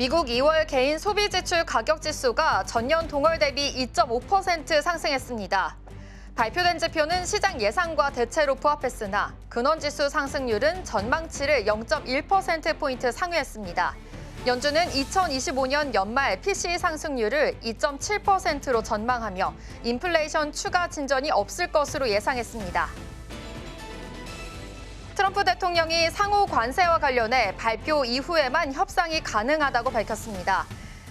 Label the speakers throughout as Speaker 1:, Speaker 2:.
Speaker 1: 미국 2월 개인 소비지출 가격지수가 전년 동월 대비 2.5% 상승했습니다. 발표된 지표는 시장 예상과 대체로 부합했으나 근원지수 상승률은 전망치를 0.1%포인트 상회했습니다. 연준은 2025년 연말 PCE 상승률을 2.7%로 전망하며 인플레이션 추가 진전이 없을 것으로 예상했습니다. 트럼프 대통령이 상호 관세와 관련해 발표 이후에만 협상이 가능하다고 밝혔습니다.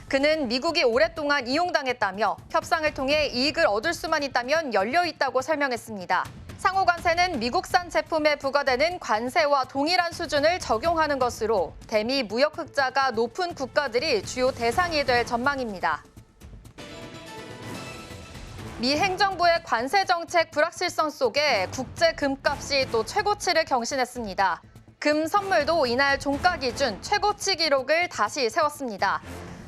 Speaker 1: 그는 미국이 오랫동안 이용당했다며 협상을 통해 이익을 얻을 수만 있다면 열려 있다고 설명했습니다. 상호 관세는 미국산 제품에 부과되는 관세와 동일한 수준을 적용하는 것으로 대미 무역 흑자가 높은 국가들이 주요 대상이 될 전망입니다. 미 행정부의 관세 정책 불확실성 속에 국제 금값이 또 최고치를 경신했습니다. 금 선물도 이날 종가 기준 최고치 기록을 다시 세웠습니다.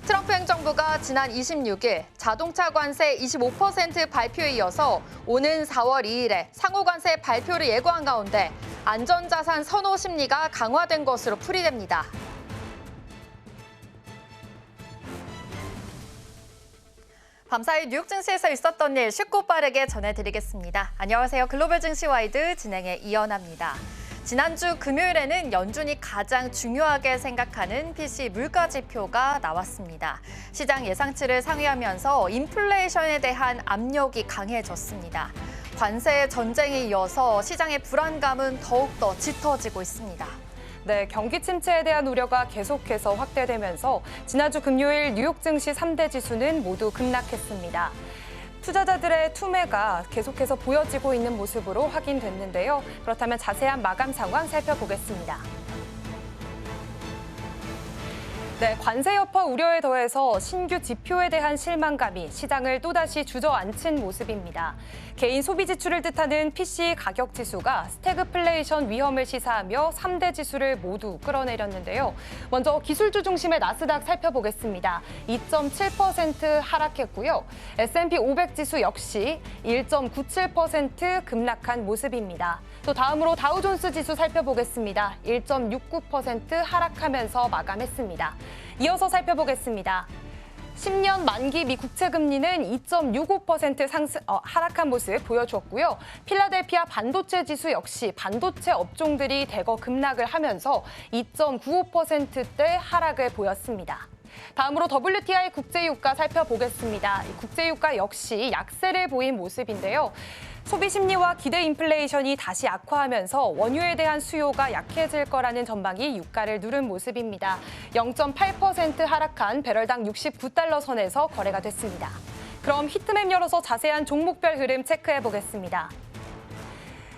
Speaker 1: 트럼프 행정부가 지난 26일 자동차 관세 25% 발표에 이어서 오는 4월 2일에 상호 관세 발표를 예고한 가운데 안전자산 선호 심리가 강화된 것으로 풀이됩니다. 밤사이 뉴욕 증시에서 있었던 일 쉽고 빠르게 전해드리겠습니다. 안녕하세요. 글로벌 증시 와이드 진행의 이연아입니다. 지난주 금요일에는 연준이 가장 중요하게 생각하는 PCE 물가 지표가 나왔습니다. 시장 예상치를 상회하면서 인플레이션에 대한 압력이 강해졌습니다. 관세 전쟁에 이어서 시장의 불안감은 더욱더 짙어지고 있습니다.
Speaker 2: 네, 경기 침체에 대한 우려가 계속해서 확대되면서 지난주 금요일 뉴욕 증시 3대 지수는 모두 급락했습니다. 투자자들의 투매가 계속해서 보여지고 있는 모습으로 확인됐는데요. 그렇다면 자세한 마감 상황 살펴보겠습니다. 네, 관세 여파 우려에 더해서 신규 지표에 대한 실망감이 시장을 또다시 주저앉힌 모습입니다. 개인 소비 지출을 뜻하는 PCE 가격 지수가 스태그플레이션 위험을 시사하며 3대 지수를 모두 끌어내렸는데요. 먼저 기술주 중심의 나스닥 살펴보겠습니다. 2.7% 하락했고요. S&P 500 지수 역시 1.97% 급락한 모습입니다. 또 다음으로 다우존스 지수 살펴보겠습니다. 1.69% 하락하면서 마감했습니다. 이어서 살펴보겠습니다. 10년 만기 미 국채 금리는 2.65% 하락한 모습 보여주었고요. 필라델피아 반도체 지수 역시 반도체 업종들이 대거 급락을 하면서 2.95%대 하락을 보였습니다. 다음으로 WTI 국제유가 살펴보겠습니다. 국제유가 역시 약세를 보인 모습인데요. 소비 심리와 기대 인플레이션이 다시 악화하면서 원유에 대한 수요가 약해질 거라는 전망이 유가를 누른 모습입니다. 0.8% 하락한 배럴당 69달러 선에서 거래가 됐습니다. 그럼 히트맵 열어서 자세한 종목별 흐름 체크해 보겠습니다.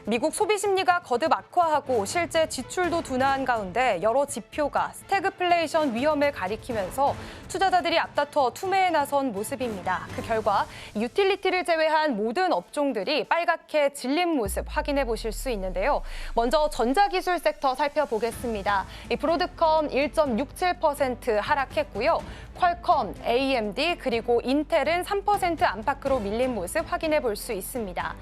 Speaker 2: 미국 소비 심리가 거듭 악화하고 실제 지출도 둔화한 가운데 여러 지표가 스태그플레이션 위험을 가리키면서 투자자들이 앞다퉈 투매에 나선 모습입니다. 그 결과 유틸리티를 제외한 모든 업종들이 빨갛게 질린 모습 확인해 보실 수 있는데요. 먼저 전자기술 섹터 살펴보겠습니다. 브로드컴 1.67% 하락했고요. 퀄컴, AMD 그리고 인텔은 3% 안팎으로 밀린 모습 확인해 볼 수 있습니다.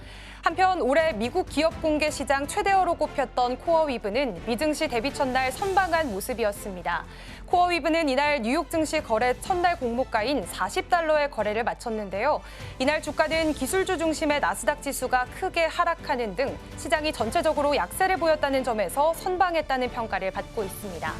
Speaker 2: 한편 올해 미국 기업 공개 시장 최대어로 꼽혔던 코어위브는 미증시 대비 첫날 선방한 모습이었습니다. 코어위브는 이날 뉴욕 증시 거래 첫날 공모가인 40달러의 거래를 마쳤는데요. 이날 주가는 기술주 중심의 나스닥 지수가 크게 하락하는 등 시장이 전체적으로 약세를 보였다는 점에서 선방했다는 평가를 받고 있습니다.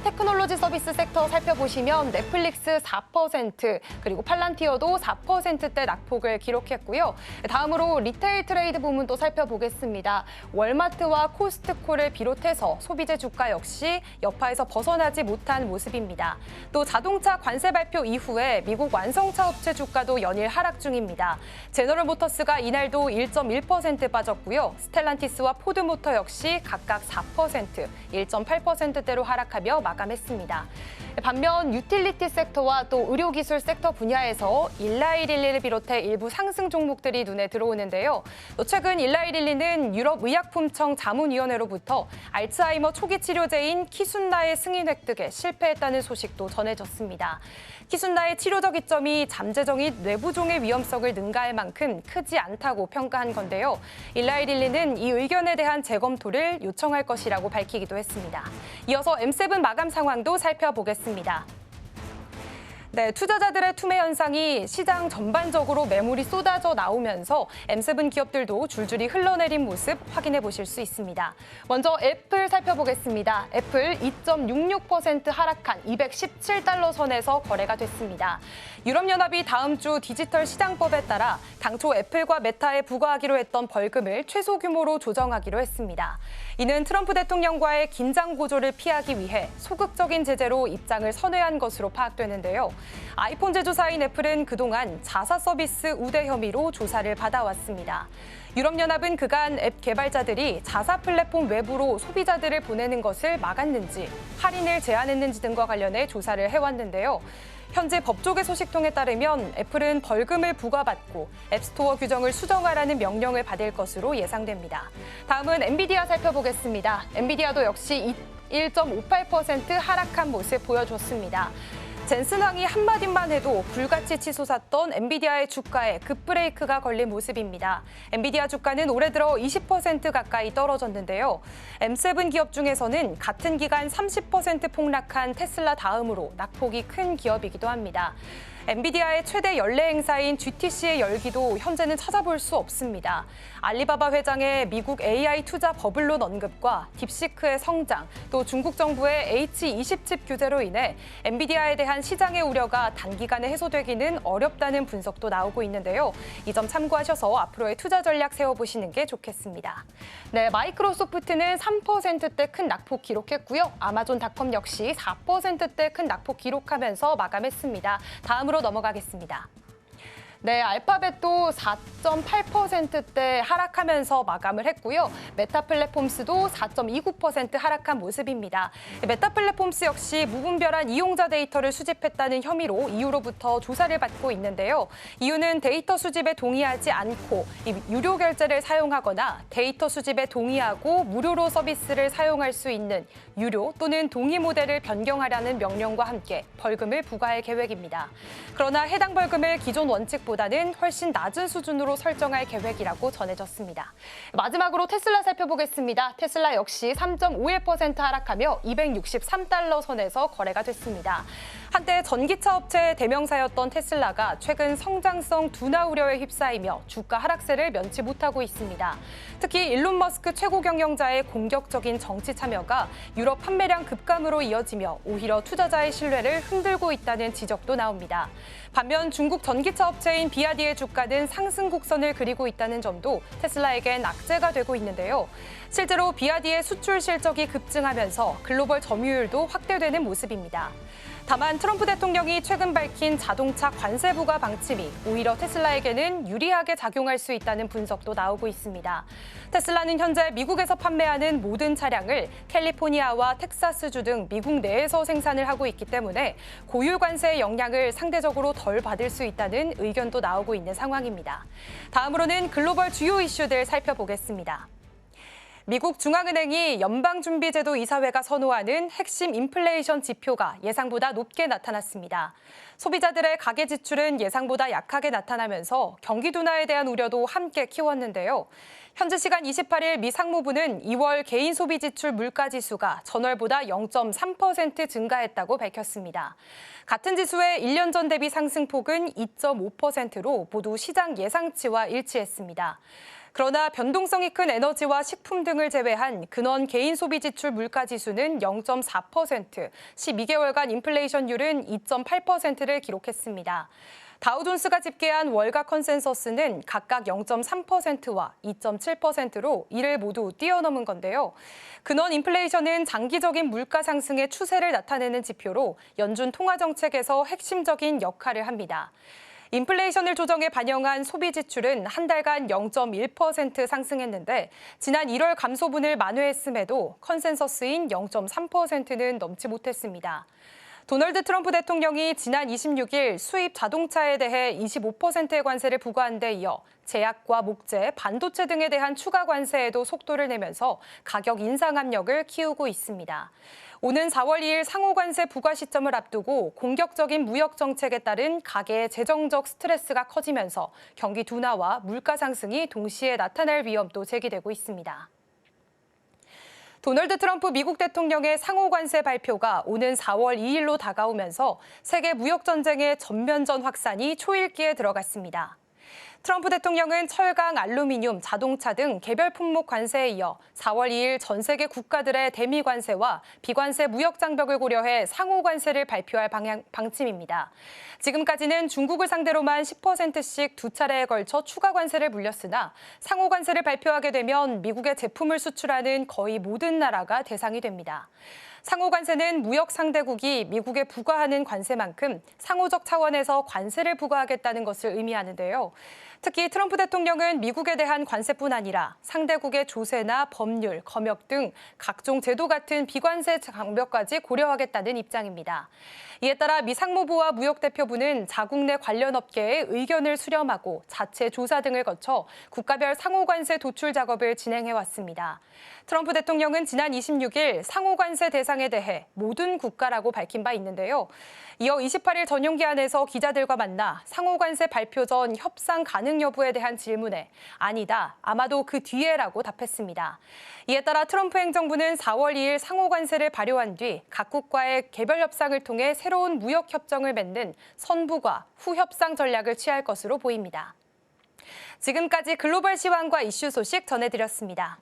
Speaker 2: 테크놀로지 서비스 섹터 살펴보시면 넷플릭스 4%, 그리고 팔란티어도 4%대 낙폭을 기록했고요. 다음으로 리테일 트레이드 부문도 살펴보겠습니다. 월마트와 코스트코를 비롯해서 소비재 주가 역시 여파에서 벗어나지 못한 모습입니다. 또 자동차 관세 발표 이후에 미국 완성차 업체 주가도 연일 하락 중입니다. 제너럴 모터스가 이날도 1.1% 빠졌고요. 스텔란티스와 포드모터 역시 각각 4%, 1.8%대로 하락하며 마감했습니다. 반면 유틸리티 섹터와 또 의료기술 섹터 분야에서 일라이릴리를 비롯해 일부 상승 종목들이 눈에 들어오는데요. 또 최근 일라이릴리는 유럽의약품청 자문위원회로부터 알츠하이머 초기 치료제인 키순나의 승인 획득에 실패했다는 소식도 전해졌습니다. 키순나의 치료적 이점이 잠재적인 뇌부종의 위험성을 능가할 만큼 크지 않다고 평가한 건데요. 일라이릴리는 이 의견에 대한 재검토를 요청할 것이라고 밝히기도 했습니다. 이어서 M7 마감 상황도 살펴보겠습니다. 네, 투자자들의 투매 현상이 시장 전반적으로 매물이 쏟아져 나오면서 M7 기업들도 줄줄이 흘러내린 모습 확인해 보실 수 있습니다. 먼저 애플 살펴보겠습니다. 애플 2.66% 하락한 217달러 선에서 거래가 됐습니다. 유럽연합이 다음 주 디지털 시장법에 따라 당초 애플과 메타에 부과하기로 했던 벌금을 최소 규모로 조정하기로 했습니다. 이는 트럼프 대통령과의 긴장 고조를 피하기 위해 소극적인 제재로 입장을 선회한 것으로 파악되는데요. 아이폰 제조사인 애플은 그동안 자사 서비스 우대 혐의로 조사를 받아왔습니다. 유럽연합은 그간 앱 개발자들이 자사 플랫폼 외부로 소비자들을 보내는 것을 막았는지, 할인을 제한했는지 등과 관련해 조사를 해왔는데요. 현재 법조계 소식통에 따르면 애플은 벌금을 부과받고 앱스토어 규정을 수정하라는 명령을 받을 것으로 예상됩니다. 다음은 엔비디아 살펴보겠습니다. 엔비디아도 역시 1.58% 하락한 모습 보여줬습니다. 젠슨 황이 한마디만 해도 불같이 치솟았던 엔비디아의 주가에 급브레이크가 걸린 모습입니다. 엔비디아 주가는 올해 들어 20% 가까이 떨어졌는데요. M7 기업 중에서는 같은 기간 30% 폭락한 테슬라 다음으로 낙폭이 큰 기업이기도 합니다. 엔비디아의 최대 연례 행사인 GTC의 열기도 현재는 찾아볼 수 없습니다. 알리바바 회장의 미국 AI 투자 버블론 언급과 딥시크의 성장, 또 중국 정부의 H20칩 규제로 인해 엔비디아에 대한 시장의 우려가 단기간에 해소되기는 어렵다는 분석도 나오고 있는데요. 이 점 참고하셔서 앞으로의 투자 전략 세워보시는 게 좋겠습니다. 네, 마이크로소프트는 3%대 큰 낙폭 기록했고요. 아마존닷컴 역시 4%대 큰 낙폭 기록하면서 마감했습니다. 다음으로 넘어가겠습니다. 네, 알파벳도 4.8%대 하락하면서 마감을 했고요. 메타 플랫폼스도 4.29% 하락한 모습입니다. 메타 플랫폼스 역시 무분별한 이용자 데이터를 수집했다는 혐의로 이후로부터 조사를 받고 있는데요. 이유는 데이터 수집에 동의하지 않고 유료 결제를 사용하거나 데이터 수집에 동의하고 무료로 서비스를 사용할 수 있는 유료 또는 동의 모델을 변경하라는 명령과 함께 벌금을 부과할 계획입니다. 그러나 해당 벌금을 기존 원칙보다는 훨씬 낮은 수준으로 설정할 계획이라고 전해졌습니다. 마지막으로 테슬라 살펴보겠습니다. 테슬라 역시 3.51% 하락하며 263달러 선에서 거래가 됐습니다. 한때 전기차 업체의 대명사였던 테슬라가 최근 성장성 둔화 우려에 휩싸이며 주가 하락세를 면치 못하고 있습니다. 특히 일론 머스크 최고 경영자의 공격적인 정치 참여가 유럽 판매량 급감으로 이어지며 오히려 투자자의 신뢰를 흔들고 있다는 지적도 나옵니다. 반면 중국 전기차 업체인 비아디의 주가는 상승 곡선을 그리고 있다는 점도 테슬라에겐 악재가 되고 있는데요. 실제로 비아디의 수출 실적이 급증하면서 글로벌 점유율도 확대되는 모습입니다. 다만 트럼프 대통령이 최근 밝힌 자동차 관세 부과 방침이 오히려 테슬라에게는 유리하게 작용할 수 있다는 분석도 나오고 있습니다. 테슬라는 현재 미국에서 판매하는 모든 차량을 캘리포니아와 텍사스주 등 미국 내에서 생산을 하고 있기 때문에 고유 관세의 영향을 상대적으로 덜 받을 수 있다는 의견도 나오고 있는 상황입니다. 다음으로는 글로벌 주요 이슈들 살펴보겠습니다. 미국 중앙은행이 연방준비제도 이사회가 선호하는 핵심 인플레이션 지표가 예상보다 높게 나타났습니다. 소비자들의 가계 지출은 예상보다 약하게 나타나면서 경기 둔화에 대한 우려도 함께 키웠는데요. 현지 시간 28일 미 상무부는 2월 개인 소비 지출 물가 지수가 전월보다 0.3% 증가했다고 밝혔습니다. 같은 지수의 1년 전 대비 상승폭은 2.5%로 모두 시장 예상치와 일치했습니다. 그러나 변동성이 큰 에너지와 식품 등을 제외한 근원 개인 소비 지출 물가 지수는 0.4%, 12개월간 인플레이션율은 2.8%를 기록했습니다. 다우존스가 집계한 월가 컨센서스는 각각 0.3%와 2.7%로 이를 모두 뛰어넘은 건데요. 근원 인플레이션은 장기적인 물가 상승의 추세를 나타내는 지표로 연준 통화정책에서 핵심적인 역할을 합니다. 인플레이션을 조정해 반영한 소비 지출은 한 달간 0.1% 상승했는데 지난 1월 감소분을 만회했음에도 컨센서스인 0.3%는 넘지 못했습니다. 도널드 트럼프 대통령이 지난 26일 수입 자동차에 대해 25%의 관세를 부과한 데 이어 제약과 목재, 반도체 등에 대한 추가 관세에도 속도를 내면서 가격 인상 압력을 키우고 있습니다. 오는 4월 2일 상호관세 부과 시점을 앞두고 공격적인 무역 정책에 따른 가계의 재정적 스트레스가 커지면서 경기 둔화와 물가 상승이 동시에 나타날 위험도 제기되고 있습니다. 도널드 트럼프 미국 대통령의 상호 관세 발표가 오는 4월 2일로 다가오면서 세계 무역 전쟁의 전면전 확산이 초읽기에 들어갔습니다. 트럼프 대통령은 철강, 알루미늄, 자동차 등 개별 품목 관세에 이어 4월 2일 전 세계 국가들의 대미 관세와 비관세 무역 장벽을 고려해 상호 관세를 발표할 방침입니다. 지금까지는 중국을 상대로만 10%씩 두 차례에 걸쳐 추가 관세를 물렸으나 상호 관세를 발표하게 되면 미국의 제품을 수출하는 거의 모든 나라가 대상이 됩니다. 상호 관세는 무역 상대국이 미국에 부과하는 관세만큼 상호적 차원에서 관세를 부과하겠다는 것을 의미하는데요. 특히 트럼프 대통령은 미국에 대한 관세뿐 아니라 상대국의 조세나 법률, 검역 등 각종 제도 같은 비관세 장벽까지 고려하겠다는 입장입니다. 이에 따라 미 상무부와 무역대표부는 자국 내 관련 업계의 의견을 수렴하고 자체 조사 등을 거쳐 국가별 상호관세 도출 작업을 진행해왔습니다. 트럼프 대통령은 지난 26일 상호관세 대상에 대해 모든 국가라고 밝힌 바 있는데요. 이어 28일 전용기한에서 기자들과 만나 상호관세 발표 전 협상 가능 여부에 대한 질문에 아니다, 아마도 그 뒤에라고 답했습니다. 이에 따라 트럼프 행정부는 4월 2일 상호관세를 발효한 뒤 각국과의 개별 협상을 통해 새로운 무역 협정을 맺는 선부과 후협상 전략을 취할 것으로 보입니다. 지금까지 글로벌 시황과 이슈 소식 전해드렸습니다.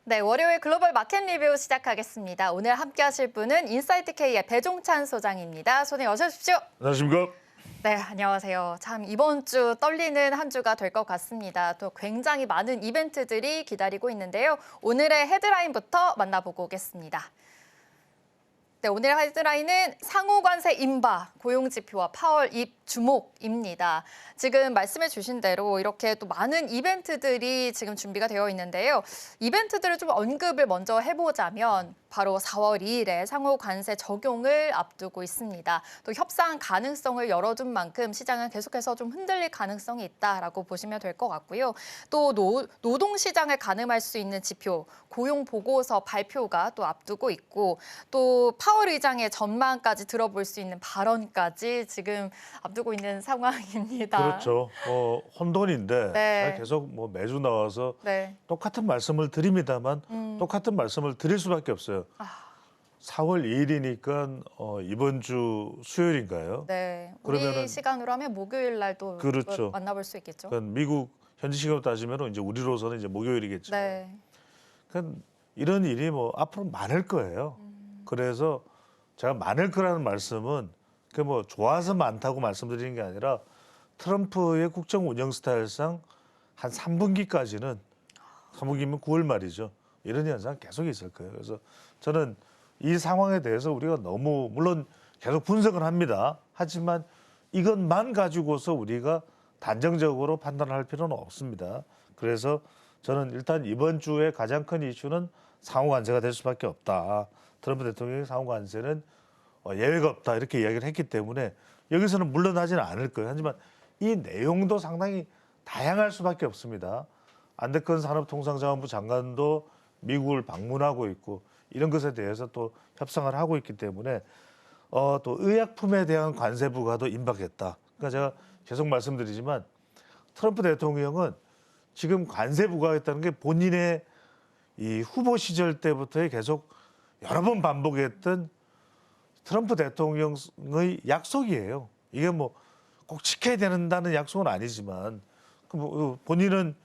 Speaker 1: 네, 월요일 글로벌 마켓 리뷰 시작하겠습니다. 오늘 함께 하실 분은 인사이트K의 배종찬 소장입니다. 소장님 어서 오십시오.
Speaker 3: 안녕하십니까?
Speaker 1: 네, 안녕하세요. 참 이번 주 떨리는 한 주가 될 것 같습니다. 또 굉장히 많은 이벤트들이 기다리고 있는데요. 오늘의 헤드라인부터 만나보고 오겠습니다. 네, 오늘 헤드라인은 상호관세 인바, 고용지표와 파월입 주목입니다. 지금 말씀해 주신 대로 이렇게 또 많은 이벤트들이 지금 준비가 되어 있는데요. 이벤트들을 좀 언급을 먼저 해보자면 바로 4월 2일에 상호관세 적용을 앞두고 있습니다. 또 협상 가능성을 열어둔 만큼 시장은 계속해서 좀 흔들릴 가능성이 있다라고 보시면 될 것 같고요. 또 노동시장을 가늠할 수 있는 지표, 고용보고서 발표가 또 앞두고 있고 또 파월 의장의 전망까지 들어볼 수 있는 발언까지 지금 앞두고 있는 상황입니다.
Speaker 3: 그렇죠. 혼돈인데
Speaker 1: 네.
Speaker 3: 제가 계속 매주 나와서
Speaker 1: 네.
Speaker 3: 똑같은 말씀을 드립니다만 똑같은 말씀을 드릴 수밖에 없어요. 4월 2일이니까 이번 주 수요일인가요?
Speaker 1: 네. 우리
Speaker 3: 그러면은
Speaker 1: 시간으로 하면 목요일 날도
Speaker 3: 그렇죠.
Speaker 1: 만나볼 수 있겠죠.
Speaker 3: 그러니까 미국 현지 시간으로 따지면 이제 우리로서는 이제 목요일이겠죠.
Speaker 1: 네.
Speaker 3: 그러니까 이런 일이 앞으로 많을 거예요. 그래서 제가 많을 거라는 말씀은 좋아서 많다고 말씀드리는 게 아니라 트럼프의 국정 운영 스타일상 한 3분기까지는 3분기면 9월 말이죠. 이런 현상 계속 있을 거예요. 그래서 저는 이 상황에 대해서 우리가 너무 물론 계속 분석을 합니다. 하지만 이것만 가지고서 우리가 단정적으로 판단할 필요는 없습니다. 그래서 저는 일단 이번 주에 가장 큰 이슈는 상호관세가 될 수밖에 없다. 트럼프 대통령의 상호관세는 예외가 없다 이렇게 이야기를 했기 때문에 여기서는 물러나지는 않을 거예요. 하지만 이 내용도 상당히 다양할 수밖에 없습니다. 안덕근 산업통상자원부 장관도 미국을 방문하고 있고 이런 것에 대해서 또 협상을 하고 있기 때문에 또 의약품에 대한 관세 부과도 임박했다. 그러니까 제가 계속 말씀드리지만 트럼프 대통령은 지금 관세 부과했다는 게 본인의 이 후보 시절 때부터의 계속 여러 번 반복했던 트럼프 대통령의 약속이에요. 이게 뭐 꼭 지켜야 된다는 약속은 아니지만 본인은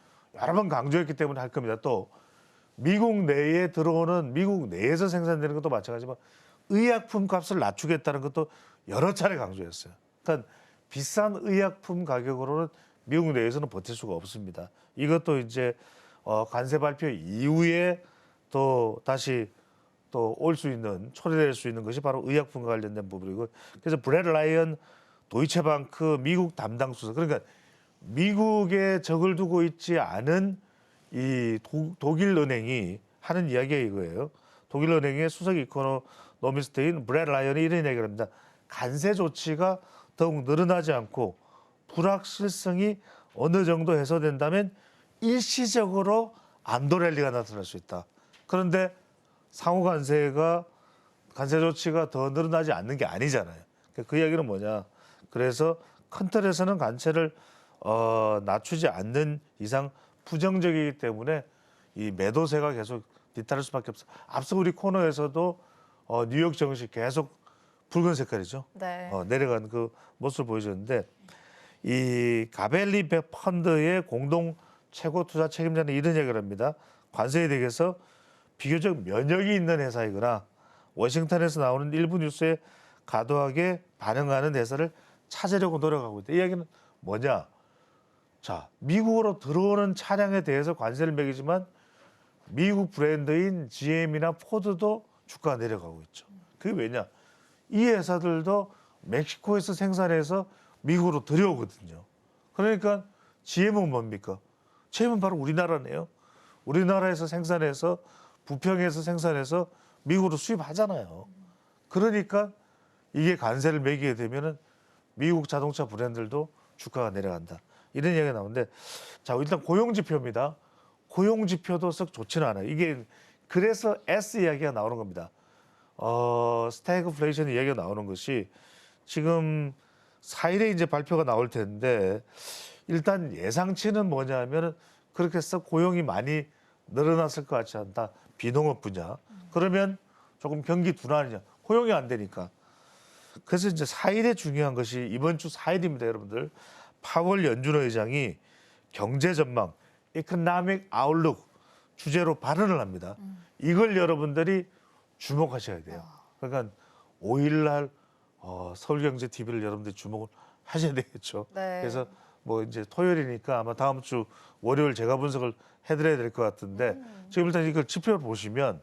Speaker 3: 여러 번 강조했기 때문에 할 겁니다. 또 미국 내에 들어오는 미국 내에서 생산되는 것도 마찬가지지만 의약품 값을 낮추겠다는 것도 여러 차례 강조했어요. 그러니까 비싼 의약품 가격으로는 미국 내에서는 버틸 수가 없습니다. 이것도 이제 관세 발표 이후에 또 다시 또 올 수 있는 초래될 수 있는 것이 바로 의약품과 관련된 부분이고 그래서 브렛 라이언 도이체방크 미국 담당 수석 그러니까 미국에 적을 두고 있지 않은 이 독일 은행이 하는 이야기가 이거예요. 독일 은행의 수석 이코노미스트인 브렛 라이언이 이런 이야기를 합니다. 관세 조치가 더욱 늘어나지 않고 불확실성이 어느 정도 해소된다면 일시적으로 안도 랠리가 나타날 수 있다. 그런데 상호 관세 조치가 더 늘어나지 않는 게 아니잖아요. 그 이야기는 뭐냐? 그래서 큰 틀에서는 관세를 낮추지 않는 이상 부정적이기 때문에 이 매도세가 계속 뒤따를 수밖에 없어. 앞서 우리 코너에서도 뉴욕 증시 계속 붉은 색깔이죠.
Speaker 1: 네.
Speaker 3: 내려간 그 모습을 보여줬는데 이 가벨리 펀드의 공동 최고 투자 책임자는 이런 얘기를 합니다. 관세에 대해서 비교적 면역이 있는 회사이거나 워싱턴에서 나오는 일부 뉴스에 과도하게 반응하는 회사를 찾으려고 노력하고 있다. 이 이야기는 뭐냐? 자, 미국으로 들어오는 차량에 대해서 관세를 매기지만 미국 브랜드인 GM이나 포드도 주가가 내려가고 있죠. 그게 왜냐? 이 회사들도 멕시코에서 생산해서 미국으로 들여오거든요. 그러니까 GM은 뭡니까? GM은 바로 우리나라네요. 우리나라에서 생산해서 부평에서 생산해서 미국으로 수입하잖아요. 그러니까 이게 관세를 매기게 되면은 미국 자동차 브랜드들도 주가가 내려간다. 이런 이야기가 나오는데 자 일단 고용지표입니다. 고용지표도 썩 좋지는 않아요. 이게 그래서 S 이야기가 나오는 겁니다. 스태그플레이션 이야기가 나오는 것이 지금 4일에 이제 발표가 나올 텐데 일단 예상치는 뭐냐면은 그렇게 해서 고용이 많이 늘어났을 것 같지 않다. 비농업 분야. 그러면 조금 경기 둔화이냐. 고용이 안 되니까. 그래서 이제 4일에 중요한 것이 이번 주 4일입니다, 여러분들. 파월 연준 의장이 경제 전망, economic outlook 주제로 발언을 합니다. 이걸 여러분들이 주목하셔야 돼요. 그러니까 5일날 서울경제 TV를 여러분들이 주목을 하셔야 되겠죠.
Speaker 1: 네.
Speaker 3: 그래서 뭐 이제 토요일이니까 아마 다음 주 월요일 제가 분석을 해드려야 될 것 같은데 지금 일단 이걸 지표를 보시면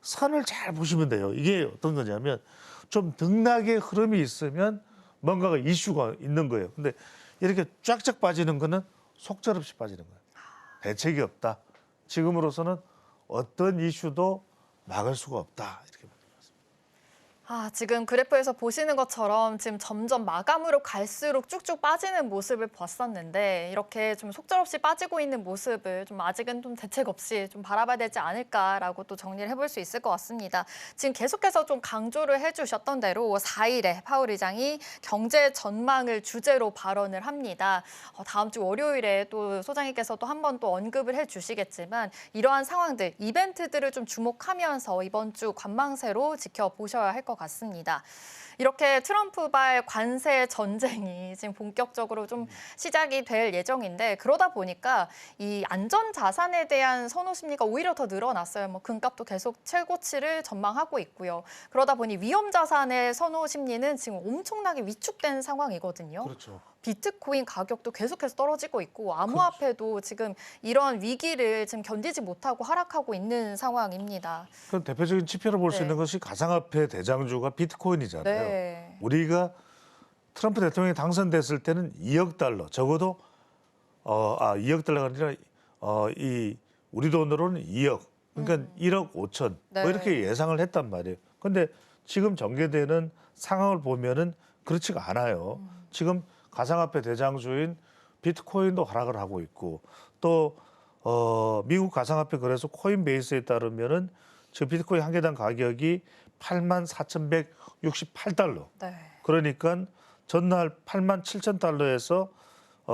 Speaker 3: 선을 잘 보시면 돼요. 이게 어떤 거냐면 좀 등락의 흐름이 있으면 뭔가가 이슈가 있는 거예요. 근데 이렇게 쫙쫙 빠지는 거는 속절없이 빠지는 거예요. 대책이 없다. 지금으로서는 어떤 이슈도 막을 수가 없다. 이렇게.
Speaker 1: 지금 그래프에서 보시는 것처럼 지금 점점 마감으로 갈수록 쭉쭉 빠지는 모습을 봤었는데 이렇게 좀 속절없이 빠지고 있는 모습을 좀 아직은 좀 대책 없이 좀 바라봐야 되지 않을까라고 또 정리를 해볼 수 있을 것 같습니다. 지금 계속해서 좀 강조를 해주셨던 대로 4일에 파월 의장이 경제 전망을 주제로 발언을 합니다. 다음 주 월요일에 또 소장님께서 또 한 번 또 언급을 해주시겠지만 이러한 상황들, 이벤트들을 좀 주목하면서 이번 주 관망세로 지켜보셔야 할 것 같습니다. 이렇게 트럼프발 관세 전쟁이 지금 본격적으로 좀 시작이 될 예정인데 그러다 보니까 이 안전 자산에 대한 선호 심리가 오히려 더 늘어났어요. 뭐 금값도 계속 최고치를 전망하고 있고요. 그러다 보니 위험 자산의 선호 심리는 지금 엄청나게 위축된 상황이거든요.
Speaker 3: 그렇죠.
Speaker 1: 비트코인 가격도 계속해서 떨어지고 있고 암호화폐도 지금 이런 위기를 지금 견디지 못하고 하락하고 있는 상황입니다.
Speaker 3: 그럼 대표적인 지표로 볼 수
Speaker 1: 네.
Speaker 3: 있는 것이 가상화폐 대장주가 비트코인이잖아요.
Speaker 1: 네.
Speaker 3: 우리가 트럼프 대통령이 당선됐을 때는 2억 달러, 적어도 2억 달러가 아니라 이 우리 돈으로는 2억, 그러니까 1억 5천
Speaker 1: 네.
Speaker 3: 뭐 이렇게 예상을 했단 말이에요. 그런데 지금 전개되는 상황을 보면은 그렇지가 않아요. 지금 가상화폐 대장주인 비트코인도 하락을 하고 있고 또 미국 가상화폐 거래소 코인베이스에 따르면은 지금 비트코인 한 개당 가격이 84,168달러.
Speaker 1: 네.
Speaker 3: 그러니까 전날 87,000달러에서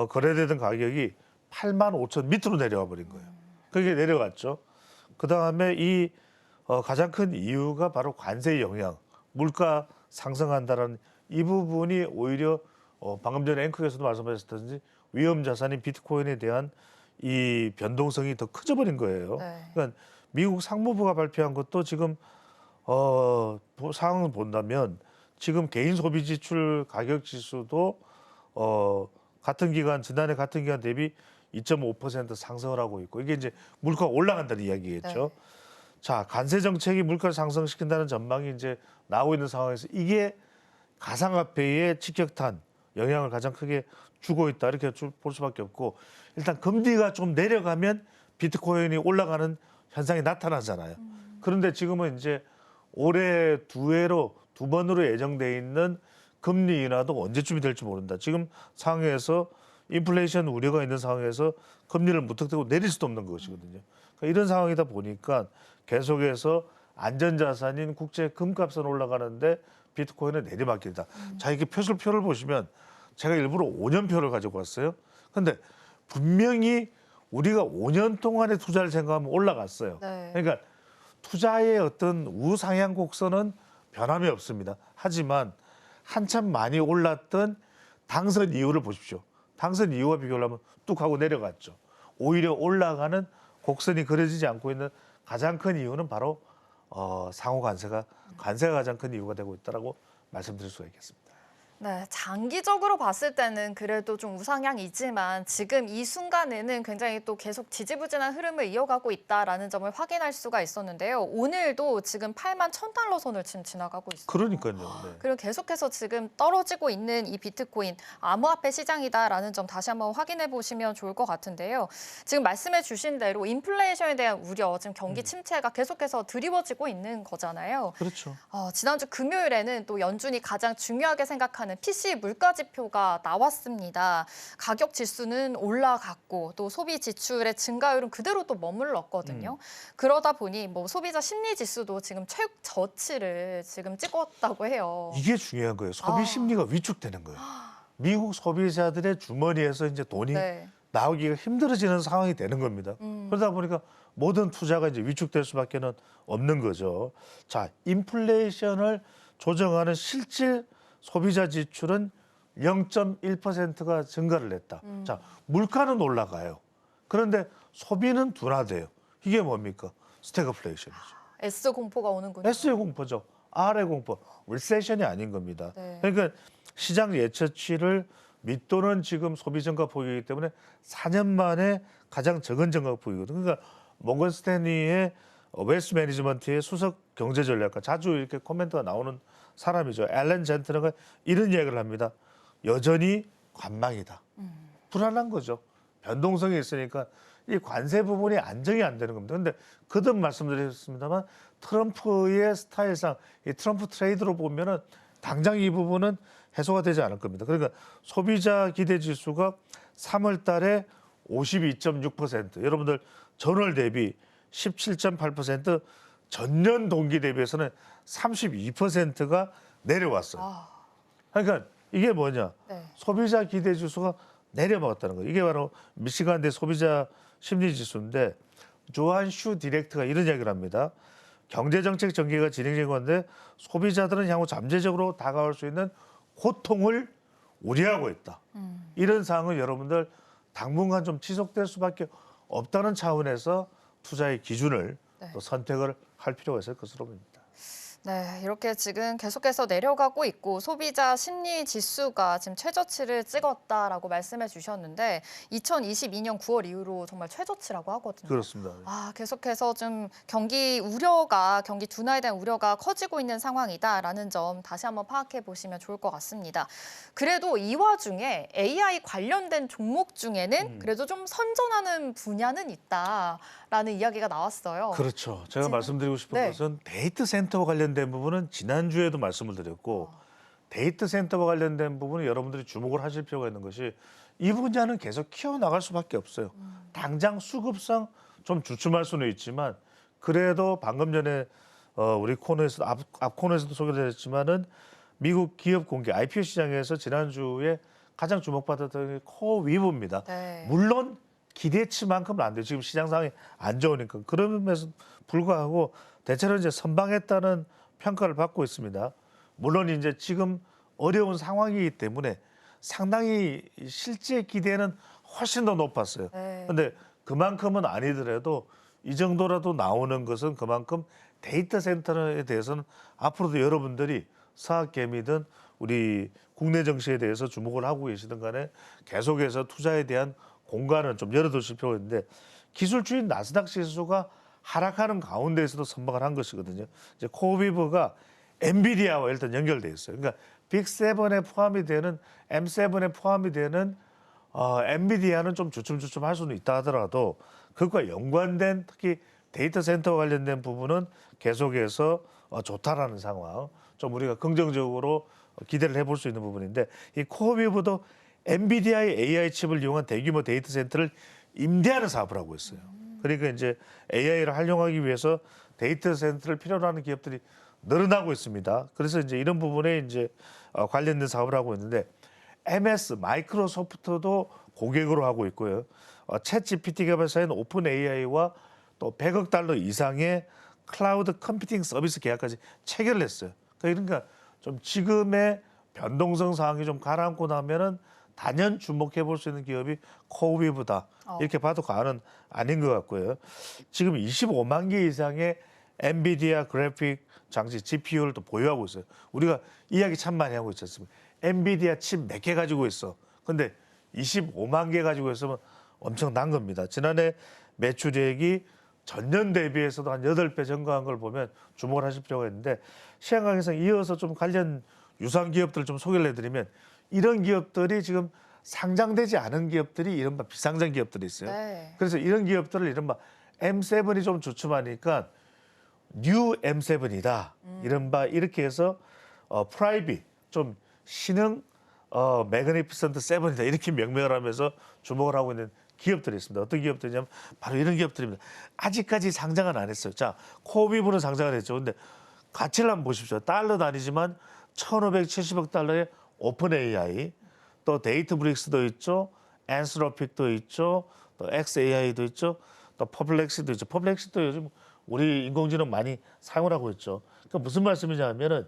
Speaker 3: 거래되던 가격이 85,000 밑으로 내려와 버린 거예요. 그게 내려갔죠. 그 다음에 이 가장 큰 이유가 바로 관세 영향, 물가 상승한다는 이 부분이 오히려 방금 전에 앵커께서도 말씀하셨듯이 위험 자산인 비트코인에 대한 이 변동성이 더 커져 버린 거예요.
Speaker 1: 네.
Speaker 3: 그러니까 미국 상무부가 발표한 것도 지금 상황을 본다면 지금 개인 소비 지출 가격 지수도 같은 기간 지난해 같은 기간 대비 2.5% 상승을 하고 있고 이게 이제 물가가 올라간다는 이야기겠죠.
Speaker 1: 네.
Speaker 3: 자, 관세 정책이 물가를 상승시킨다는 전망이 이제 나오고 있는 상황에서 이게 가상화폐에 직격탄 영향을 가장 크게 주고 있다 이렇게 볼 수밖에 없고 일단 금리가 좀 내려가면 비트코인이 올라가는 현상이 나타나잖아요. 그런데 지금은 이제 올해 두 번으로 예정돼 있는 금리 인하도 언제쯤이 될지 모른다. 지금 상황에서 인플레이션 우려가 있는 상황에서 금리를 무턱대고 내릴 수도 없는 것이거든요. 그러니까 이런 상황이다 보니까 계속해서 안전자산인 국제 금값은 올라가는데 비트코인은 내리막길이다. 자, 이렇게 표를 보시면 제가 일부러 5년표를 가지고 왔어요. 근데 분명히 우리가 5년 동안의 투자를 생각하면 올라갔어요.
Speaker 1: 네.
Speaker 3: 그러니까 투자의 어떤 우상향 곡선은 변함이 없습니다. 하지만 한참 많이 올랐던 당선 이후를 보십시오. 당선 이후와 비교를 하면 뚝 하고 내려갔죠. 오히려 올라가는 곡선이 그려지지 않고 있는 가장 큰 이유는 바로 상호 관세가 가장 큰 이유가 되고 있다라고 말씀드릴 수가 있겠습니다.
Speaker 1: 네, 장기적으로 봤을 때는 그래도 좀 우상향이지만 지금 이 순간에는 굉장히 또 계속 지지부진한 흐름을 이어가고 있다라는 점을 확인할 수가 있었는데요. 오늘도 지금 81,000달러 선을 지금 지나가고 있어요.
Speaker 3: 그러니까요. 네.
Speaker 1: 그리고 계속해서 지금 떨어지고 있는 이 비트코인 암호화폐 시장이다라는 점 다시 한번 확인해 보시면 좋을 것 같은데요. 지금 말씀해 주신 대로 인플레이션에 대한 우려, 지금 경기 침체가 계속해서 드리워지고 있는 거잖아요.
Speaker 3: 그렇죠.
Speaker 1: 지난주 금요일에는 또 연준이 가장 중요하게 생각하는 PC 물가 지표가 나왔습니다. 가격 지수는 올라갔고 또 소비 지출의 증가율은 그대로 또 머물렀거든요. 그러다 보니 뭐 소비자 심리 지수도 지금 최저치를 지금 찍었다고 해요.
Speaker 3: 이게 중요한 거예요. 소비 심리가 위축되는 거예요. 미국 소비자들의 주머니에서 이제 돈이
Speaker 1: 네.
Speaker 3: 나오기가 힘들어지는 상황이 되는 겁니다. 그러다 보니까 모든 투자가 이제 위축될 수밖에 없는 거죠. 자, 인플레이션을 조정하는 실질 소비자 지출은 0.1%가 증가를 했다. 자, 물가는 올라가요. 그런데 소비는 둔화돼요. 이게 뭡니까? 스태그플레이션이죠.
Speaker 1: S 공포가 오는군요.
Speaker 3: S의 공포죠. R의 공포. 리세션이 아닌 겁니다.
Speaker 1: 네.
Speaker 3: 그러니까 시장 예측치를 밑도는 지금 소비 증가 보이기 때문에 4년 만에 가장 적은 증가 보이거든요. 그러니까 모건 스탠리의 웨스트 매니지먼트의 수석 경제 전략가 자주 이렇게 코멘트가 나오는 사람이죠. 앨런 젠트너가 이런 이야기를 합니다. 여전히 관망이다. 불안한 거죠. 변동성이 있으니까 이 관세 부분이 안정이 안 되는 겁니다. 그런데 거듭 말씀드렸습니다만 트럼프의 스타일상 이 트럼프 트레이드로 보면은 당장 이 부분은 해소가 되지 않을 겁니다. 그러니까 소비자 기대 지수가 3월 달에 52.6%, 여러분들 전월 대비 17.8%, 전년 동기 대비해서는 32%가 내려왔어요. 그러니까 이게 뭐냐?
Speaker 1: 네.
Speaker 3: 소비자 기대 지수가 내려먹었다는 거예요. 이게 바로 미시간대 소비자 심리 지수인데 조한 슈 디렉터가 이런 이야기를 합니다. 경제정책 전개가 진행된 건데 소비자들은 향후 잠재적으로 다가올 수 있는 고통을 우려하고 있다. 이런 상황은 여러분들 당분간 좀 지속될 수밖에 없다는 차원에서 투자의 기준을 또 선택을 할 필요가 있을 것으로 봅니다.
Speaker 1: 네, 이렇게 지금 계속해서 내려가고 있고 소비자 심리 지수가 지금 최저치를 찍었다라고 말씀해 주셨는데 2022년 9월 이후로 정말 최저치라고 하거든요.
Speaker 3: 그렇습니다.
Speaker 1: 계속해서 좀 경기 둔화에 대한 우려가 커지고 있는 상황이다라는 점 다시 한번 파악해 보시면 좋을 것 같습니다. 그래도 이 와중에 AI 관련된 종목 중에는 그래도 좀 선전하는 분야는 있다라는 이야기가 나왔어요.
Speaker 3: 그렇죠. 제가 말씀드리고 싶은
Speaker 1: 네.
Speaker 3: 것은 데이터 센터와 관련된 부분은 지난주에도 말씀을 드렸고 데이터 센터와 관련된 부분은 여러분들이 주목을 하실 필요가 있는 것이 이 분야는 계속 키워나갈 수밖에 없어요. 당장 수급상 좀 주춤할 수는 있지만 그래도 방금 전에 우리 코너에서 앞 코너에서도 소개됐지만은 미국 기업 공개 IPO 시장에서 지난주에 가장 주목받았던 게 코어위브입니다.
Speaker 1: 네.
Speaker 3: 물론 기대치만큼은 안 돼요. 지금 시장 상황이 안 좋으니까. 그럼에도 불구하고 대체로 이제 선방했다는 평가를 받고 있습니다. 물론 이제 지금 어려운 상황이기 때문에 상당히 실제 기대는 훨씬 더 높았어요.
Speaker 1: 네.
Speaker 3: 근데 그만큼은 아니더라도 이 정도라도 나오는 것은 그만큼 데이터 센터에 대해서는 앞으로도 여러분들이 사학개미든 우리 국내 정시에 대해서 주목을 하고 계시든 간에 계속해서 투자에 대한 공간을 좀 열어두실 필요가 있는데 기술주인 나스닥 지수가 하락하는 가운데에서도 선방을 한 것이거든요. 이제 코어위브가 엔비디아와 일단 연결돼 있어요. 그러니까 빅7에 포함이 되는 M7에 포함이 되는 엔비디아는 좀 주춤주춤할 수는 있다 하더라도 그것과 연관된 특히 데이터 센터 관련된 부분은 계속해서 좋다라는 상황. 좀 우리가 긍정적으로 기대를 해볼 수 있는 부분인데 이 코어위브도 엔비디아의 AI 칩을 이용한 대규모 데이터 센터를 임대하는 사업을 하고 있어요. 그러니까 이제 AI를 활용하기 위해서 데이터 센터를 필요로 하는 기업들이 늘어나고 있습니다. 그래서 이제 이런 부분에 이제 관련된 사업을 하고 있는데 MS 마이크로소프트도 고객으로 하고 있고요. 챗 GPT 개발사인 오픈 AI와 또 100억 달러 이상의 클라우드 컴퓨팅 서비스 계약까지 체결을 했어요. 그러니까 좀 지금의 변동성 상황이 좀 가라앉고 나면은 단연 주목해 볼 수 있는 기업이 코어위브다. 이렇게 봐도 과언은 아닌 것 같고요. 지금 25만 개 이상의 엔비디아 그래픽 장치 GPU를 또 보유하고 있어요. 우리가 이야기 참 많이 하고 있지 않습니까? 엔비디아 칩 몇 개 가지고 있어. 근데 25만 개 가지고 있으면 엄청난 겁니다. 지난해 매출액이 전년 대비해서도 한 8배 증가한 걸 보면 주목을 하실 필요가 있는데 시장 강에서 이어서 좀 관련 유사한 기업들을 좀 소개를 해드리면 이런 기업들이 지금 상장되지 않은 기업들이 이른바 비상장 기업들이 있어요.
Speaker 1: 네.
Speaker 3: 그래서 이런 기업들을 이른바 M7이 좀 주춤하니까 뉴 M7이다. 이른바 이렇게 해서 프라이빗 좀 신흥 매그니피선트 7이다. 이렇게 명명을 하면서 주목을 하고 있는 기업들이 있습니다. 어떤 기업들이냐면 바로 이런 기업들입니다. 아직까지 상장은 안 했어요. 자, 코어위브는 상장을 했죠. 근데 가치를 한번 보십시오. 달러 단위지만 1,570억 달러의 오픈 AI, 또 데이터브릭스도 있죠, 앤스로픽도 있죠, 또 XAI도 있죠, 또 퍼플렉시도 있죠. 퍼플렉시도 요즘 우리 인공지능 많이 사용을 하고 있죠. 그러니까 무슨 말씀이냐면은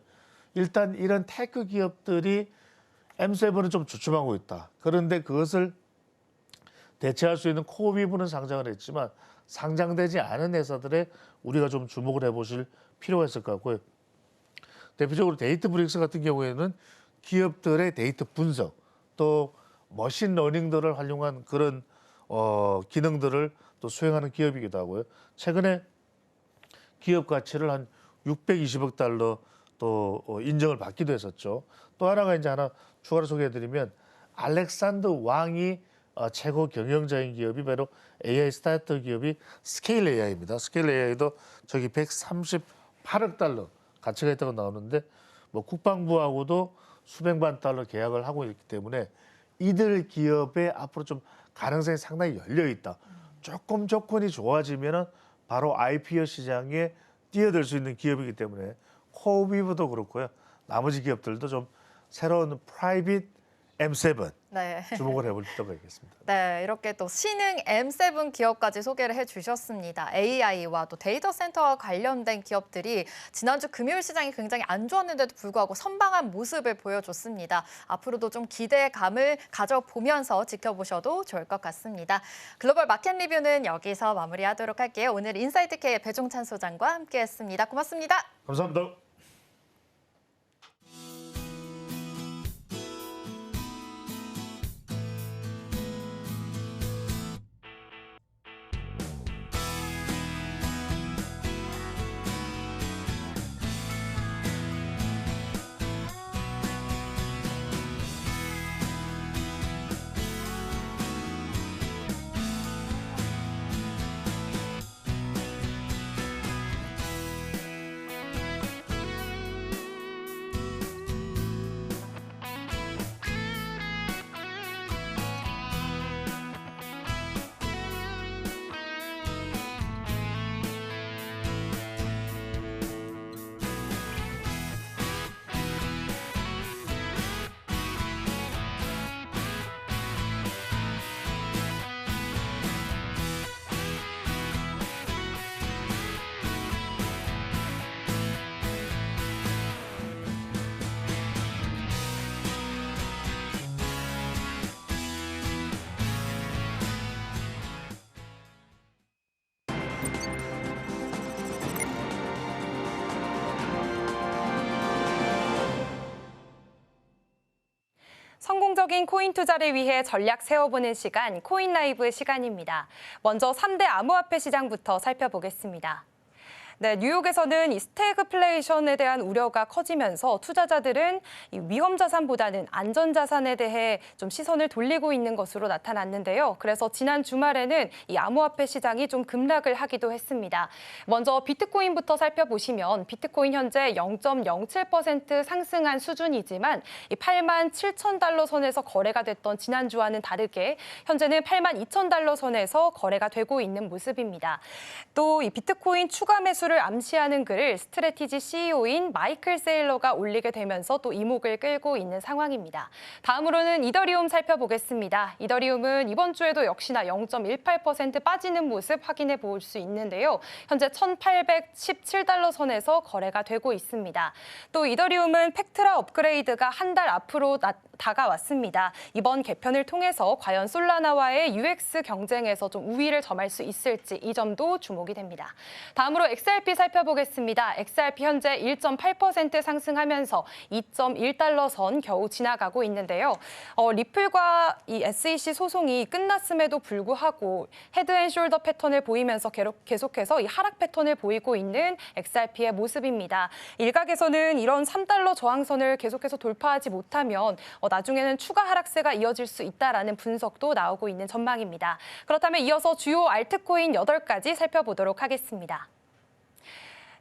Speaker 3: 일단 이런 테크 기업들이 M7은 좀 주춤하고 있다. 그런데 그것을 대체할 수 있는 코어위브는 상장을 했지만 상장되지 않은 회사들에 우리가 좀 주목을 해보실 필요가 있을 것 같고요. 대표적으로 데이터브릭스 같은 경우에는 기업들의 데이터 분석 또 머신러닝들을 활용한 그런 기능들을 또 수행하는 기업이기도 하고요. 최근에 기업 가치를 한 620억 달러 또 인정을 받기도 했었죠. 또 하나가 이제 하나 추가로 소개해드리면 알렉산더 왕이 최고 경영자인 기업이 바로 AI 스타트 기업이 스케일 AI입니다. 스케일 AI도 저기 138억 달러 가치가 있다고 나오는데 뭐 국방부하고도 수백만 달러 계약을 하고 있기 때문에 이들 기업의 앞으로 좀 가능성이 상당히 열려 있다. 조금 조건이 좋아지면은 바로 IPO 시장에 뛰어들 수 있는 기업이기 때문에 코어위브도 그렇고요. 나머지 기업들도 좀 새로운 프라이빗 M7
Speaker 1: 네.
Speaker 3: 주목을 해볼 필요가 있겠습니다.
Speaker 1: 네, 이렇게 또 신흥 M7 기업까지 소개를 해주셨습니다. AI와 또 데이터 센터와 관련된 기업들이 지난주 금요일 시장이 굉장히 안 좋았는데도 불구하고 선방한 모습을 보여줬습니다. 앞으로도 좀 기대감을 가져보면서 지켜보셔도 좋을 것 같습니다. 글로벌 마켓 리뷰는 여기서 마무리하도록 할게요. 오늘 인사이트K의 배종찬 소장과 함께했습니다. 고맙습니다.
Speaker 3: 감사합니다.
Speaker 2: 안정적인 코인 투자를 위해 전략 세워보는 시간, 코인 라이브 시간입니다. 먼저 3대 암호화폐 시장부터 살펴보겠습니다. 네, 뉴욕에서는 이 스태그플레이션에 대한 우려가 커지면서 투자자들은 이 위험 자산보다는 안전 자산에 대해 좀 시선을 돌리고 있는 것으로 나타났는데요. 그래서 지난 주말에는 이 암호화폐 시장이 좀 급락을 하기도 했습니다. 먼저 비트코인부터 살펴보시면 비트코인 현재 0.07% 상승한 수준이지만 이 8만 7천 달러 선에서 거래가 됐던 지난주와는 다르게 현재는 8만 2천 달러 선에서 거래가 되고 있는 모습입니다. 또 이 비트코인 추가 매수를 암시하는 글을 스트래티지 CEO인 마이클 세일러가 올리게 되면서 또 이목을 끌고 있는 상황입니다. 다음으로는 이더리움 살펴보겠습니다. 이더리움은 이번 주에도 역시나 0.18% 빠지는 모습 확인해 볼 수 있는데요. 현재 1,817달러 선에서 거래가 되고 있습니다. 또 이더리움은 팩트라 업그레이드가 한 달 앞으로 다가왔습니다. 이번 개편을 통해서 과연 솔라나와의 UX 경쟁에서 좀 우위를 점할 수 있을지 이 점도 주목이 됩니다. 다음으로 XRP 살펴보겠습니다. XRP 현재 1.8% 상승하면서 2.1달러 선 겨우 지나가고 있는데요. 리플과 이 SEC 소송이 끝났음에도 불구하고 헤드앤숄더 패턴을 보이면서 계속해서 이 하락 패턴을 보이고 있는 XRP의 모습입니다. 일각에서는 이런 3달러 저항선을 계속해서 돌파하지 못하면 나중에는 추가 하락세가 이어질 수 있다라는 분석도 나오고 있는 전망입니다. 그렇다면 이어서 주요 알트코인 8가지 살펴보도록 하겠습니다.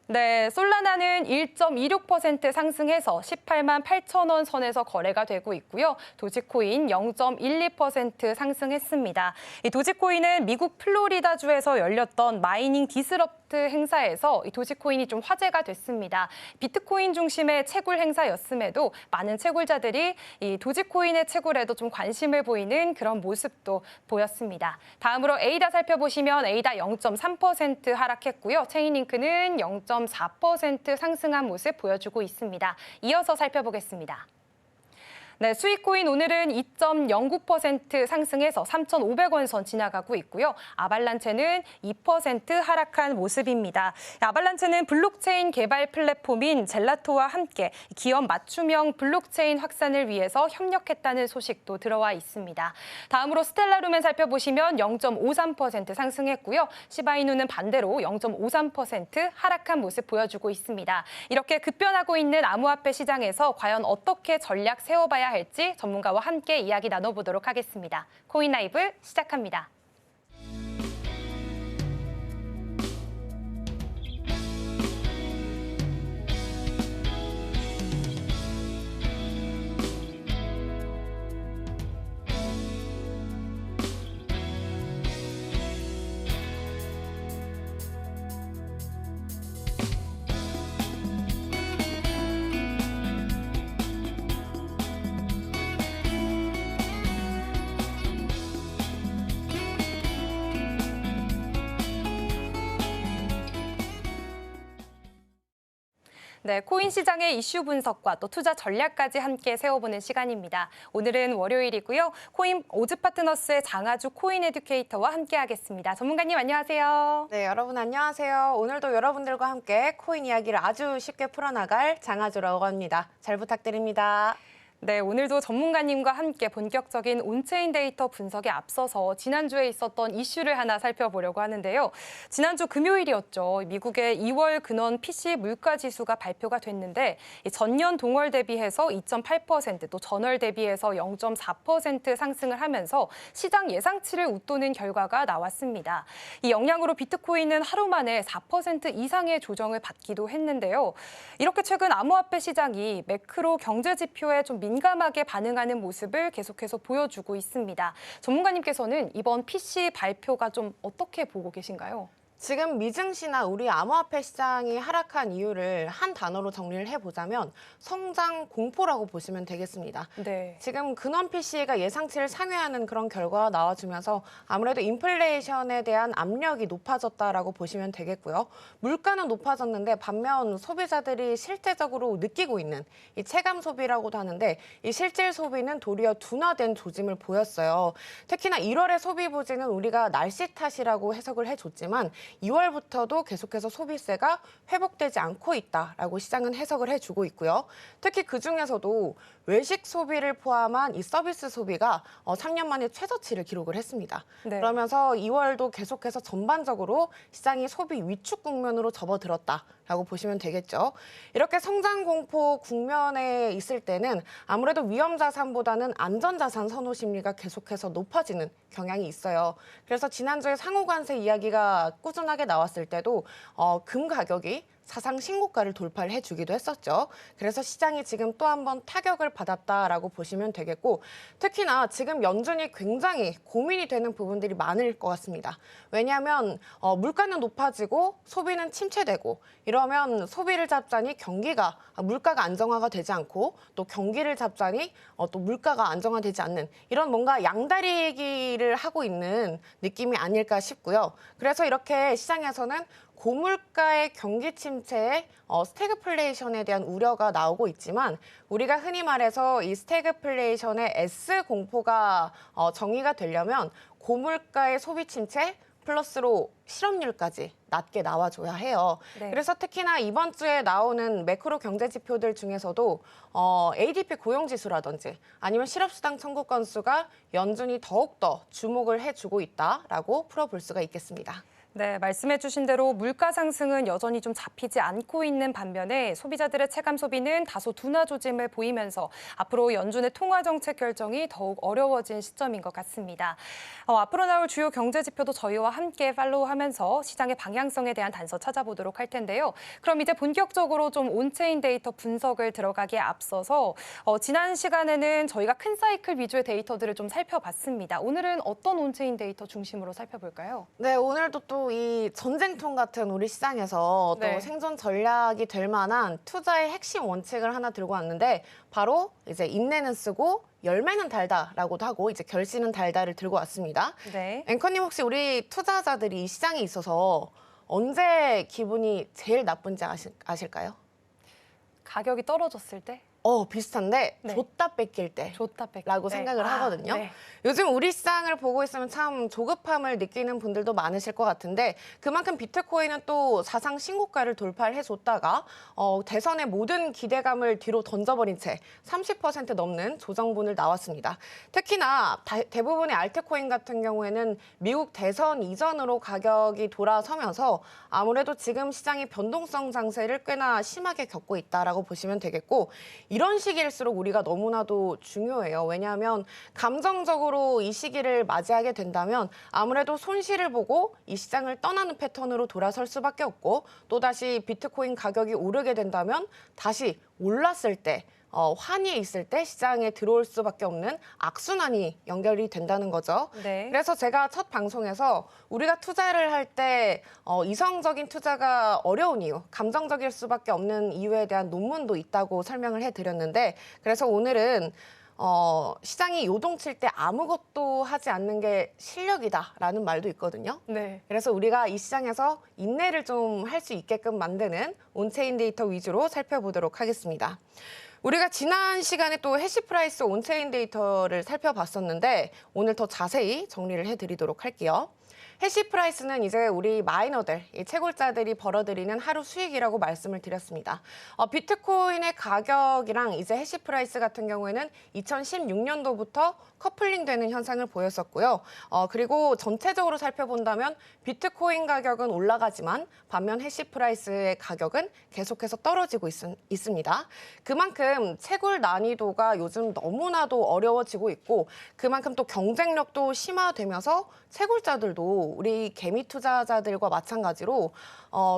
Speaker 2: 네, 솔라나는 1.26% 상승해서 18만 8천 원 선에서 거래가 되고 있고요. 도지코인 0.12% 상승했습니다. 이 도지코인은 미국 플로리다주에서 열렸던 마이닝 디스럽트 행사에서 이 도지코인이 좀 화제가 됐습니다. 비트코인 중심의 채굴 행사였음에도 많은 채굴자들이 이 도지코인의 채굴에도 좀 관심을 보이는 그런 모습도 보였습니다. 다음으로 에이다 살펴보시면 에이다 0.3% 하락했고요. 체인링크는 0.4% 상승한 모습 보여주고 있습니다. 이어서 살펴보겠습니다. 네, 수익코인 오늘은 2.09% 상승해서 3,500원 선 지나가고 있고요. 아발란체는 2% 하락한 모습입니다. 아발란체는 블록체인 개발 플랫폼인 젤라토와 함께 기업 맞춤형 블록체인 확산을 위해서 협력했다는 소식도 들어와 있습니다. 다음으로 스텔라루멘 살펴보시면 0.53% 상승했고요. 시바이누는 반대로 0.53% 하락한 모습 보여주고 있습니다. 이렇게 급변하고 있는 암호화폐 시장에서 과연 어떻게 전략 세워봐야 할지 전문가와 함께 이야기 나눠보도록 하겠습니다. 코인 라이브 시작합니다. 네, 코인 시장의 이슈 분석과 또 투자 전략까지 함께 세워보는 시간입니다. 오늘은 월요일이고요. 코인 오즈 파트너스의 장아주 코인 에듀케이터와 함께하겠습니다. 전문가님 안녕하세요.
Speaker 4: 네, 여러분 안녕하세요. 오늘도 여러분들과 함께 코인 이야기를 아주 쉽게 풀어나갈 장아주라고 합니다. 잘 부탁드립니다.
Speaker 2: 네, 오늘도 전문가님과 함께 본격적인 온체인 데이터 분석에 앞서서 지난주에 있었던 이슈를 하나 살펴보려고 하는데요. 지난주 금요일이었죠. 미국의 2월 근원 PC 물가 지수가 발표가 됐는데 전년 동월 대비해서 2.8%, 또 전월 대비해서 0.4% 상승을 하면서 시장 예상치를 웃도는 결과가 나왔습니다. 이 영향으로 비트코인은 하루 만에 4% 이상의 조정을 받기도 했는데요. 이렇게 최근 암호화폐 시장이 매크로 경제 지표에 좀 민감하게 반응하는 모습을 계속해서 보여주고 있습니다. 전문가님께서는 이번 PC 발표가 좀 어떻게 보고 계신가요?
Speaker 4: 지금 미증시나 우리 암호화폐 시장이 하락한 이유를 한 단어로 정리를 해보자면 성장 공포라고 보시면 되겠습니다.
Speaker 2: 네.
Speaker 4: 지금 근원 PC가 예상치를 상회하는 그런 결과가 나와주면서 아무래도 인플레이션에 대한 압력이 높아졌다라고 보시면 되겠고요. 물가는 높아졌는데 반면 소비자들이 실제적으로 느끼고 있는 이 체감 소비라고도 하는데 이 실질 소비는 도리어 둔화된 조짐을 보였어요. 특히나 1월의 소비 부진은 우리가 날씨 탓이라고 해석을 해줬지만 2월부터도 계속해서 소비세가 회복되지 않고 있다라고 시장은 해석을 해주고 있고요. 특히 그중에서도 외식 소비를 포함한 이 서비스 소비가 3년 만에 최저치를 기록을 했습니다.
Speaker 2: 네.
Speaker 4: 그러면서 2월도 계속해서 전반적으로 시장이 소비 위축 국면으로 접어들었다라고 보시면 되겠죠. 이렇게 성장 공포 국면에 있을 때는 아무래도 위험 자산보다는 안전 자산 선호 심리가 계속해서 높아지는 경향이 있어요. 그래서 지난주에 상호관세 이야기가 꾸준하게 나왔을 때도 금 가격이 사상 신고가를 돌파를 해주기도 했었죠. 그래서 시장이 지금 또 한 번 타격을 받았다라고 보시면 되겠고, 특히나 지금 연준이 굉장히 고민이 되는 부분들이 많을 것 같습니다. 왜냐하면 물가는 높아지고 소비는 침체되고 이러면 소비를 잡자니 물가가 안정화가 되지 않고 또 경기를 잡자니 또 물가가 안정화되지 않는 이런 뭔가 양다리기를 하고 있는 느낌이 아닐까 싶고요. 그래서 이렇게 시장에서는 고물가의 경기 침체에 스태그플레이션에 대한 우려가 나오고 있지만 우리가 흔히 말해서 이 스태그플레이션의 S 공포가 정의가 되려면 고물가의 소비 침체 플러스로 실업률까지 낮게 나와줘야 해요.
Speaker 2: 네.
Speaker 4: 그래서 특히나 이번 주에 나오는 매크로 경제 지표들 중에서도 ADP 고용지수라든지 아니면 실업수당 청구 건수가 연준이 더욱더 주목을 해주고 있다라고 풀어볼 수가 있겠습니다.
Speaker 2: 네, 말씀해 주신 대로 물가 상승은 여전히 좀 잡히지 않고 있는 반면에 소비자들의 체감 소비는 다소 둔화 조짐을 보이면서 앞으로 연준의 통화 정책 결정이 더욱 어려워진 시점인 것 같습니다. 앞으로 나올 주요 경제 지표도 저희와 함께 팔로우하면서 시장의 방향성에 대한 단서 찾아보도록 할 텐데요. 그럼 이제 본격적으로 좀 온체인 데이터 분석을 들어가기에 앞서서 지난 시간에는 저희가 큰 사이클 위주의 데이터들을 좀 살펴봤습니다. 오늘은 어떤 온체인 데이터 중심으로 살펴볼까요?
Speaker 4: 네, 오늘도 또 이 전쟁통 같은 우리 시장에서
Speaker 2: 네.
Speaker 4: 또 생존 전략이 될 만한 투자의 핵심 원칙을 하나 들고 왔는데 바로 이제 인내는 쓰고 열매는 달다라고도 하고 이제 결실은 달다를 들고 왔습니다.
Speaker 2: 네.
Speaker 4: 앵커님 혹시 우리 투자자들이 이 시장에 있어서 언제 기분이 제일 나쁜지 아실까요?
Speaker 2: 가격이 떨어졌을 때?
Speaker 4: 비슷한데
Speaker 2: 네.
Speaker 4: 줬다 뺏길 때.
Speaker 2: 줬다 뺏길
Speaker 4: 라고
Speaker 2: 때.
Speaker 4: 생각을 하거든요.
Speaker 2: 네.
Speaker 4: 요즘 우리 시장을 보고 있으면 참 조급함을 느끼는 분들도 많으실 것 같은데 그만큼 비트코인은 또 사상 신고가를 돌파를 해줬다가 대선의 모든 기대감을 뒤로 던져버린 채 30% 넘는 조정분을 나왔습니다. 특히나 대부분의 알트코인 같은 경우에는 미국 대선 이전으로 가격이 돌아서면서 아무래도 지금 시장이 변동성 장세를 꽤나 심하게 겪고 있다라고 보시면 되겠고 이런 시기일수록 우리가 너무나도 중요해요. 왜냐하면 감정적으로 이 시기를 맞이하게 된다면 아무래도 손실을 보고 이 시장을 떠나는 패턴으로 돌아설 수밖에 없고 또다시 비트코인 가격이 오르게 된다면 다시 올랐을 때 환희에 있을 때 시장에 들어올 수밖에 없는 악순환이 연결이 된다는 거죠.
Speaker 2: 네.
Speaker 4: 그래서 제가 첫 방송에서 우리가 투자를 할 때 이성적인 투자가 어려운 이유, 감정적일 수밖에 없는 이유에 대한 논문도 있다고 설명을 해드렸는데 그래서 오늘은 시장이 요동칠 때 아무것도 하지 않는 게 실력이다라는 말도 있거든요.
Speaker 2: 네.
Speaker 4: 그래서 우리가 이 시장에서 인내를 좀 할 수 있게끔 만드는 온체인 데이터 위주로 살펴보도록 하겠습니다. 우리가 지난 시간에 또 해시프라이스 온체인 데이터를 살펴봤었는데 오늘 더 자세히 정리를 해드리도록 할게요. 해시프라이스는 이제 우리 마이너들, 이 채굴자들이 벌어들이는 하루 수익이라고 말씀을 드렸습니다. 비트코인의 가격이랑 이제 해시프라이스 같은 경우에는 2016년도부터 커플링되는 현상을 보였었고요. 그리고 전체적으로 살펴본다면 비트코인 가격은 올라가지만 반면 해시프라이스의 가격은 계속해서 떨어지고 있습니다. 그만큼 채굴 난이도가 요즘 너무나도 어려워지고 있고 그만큼 또 경쟁력도 심화되면서 채굴자들도 우리 개미 투자자들과 마찬가지로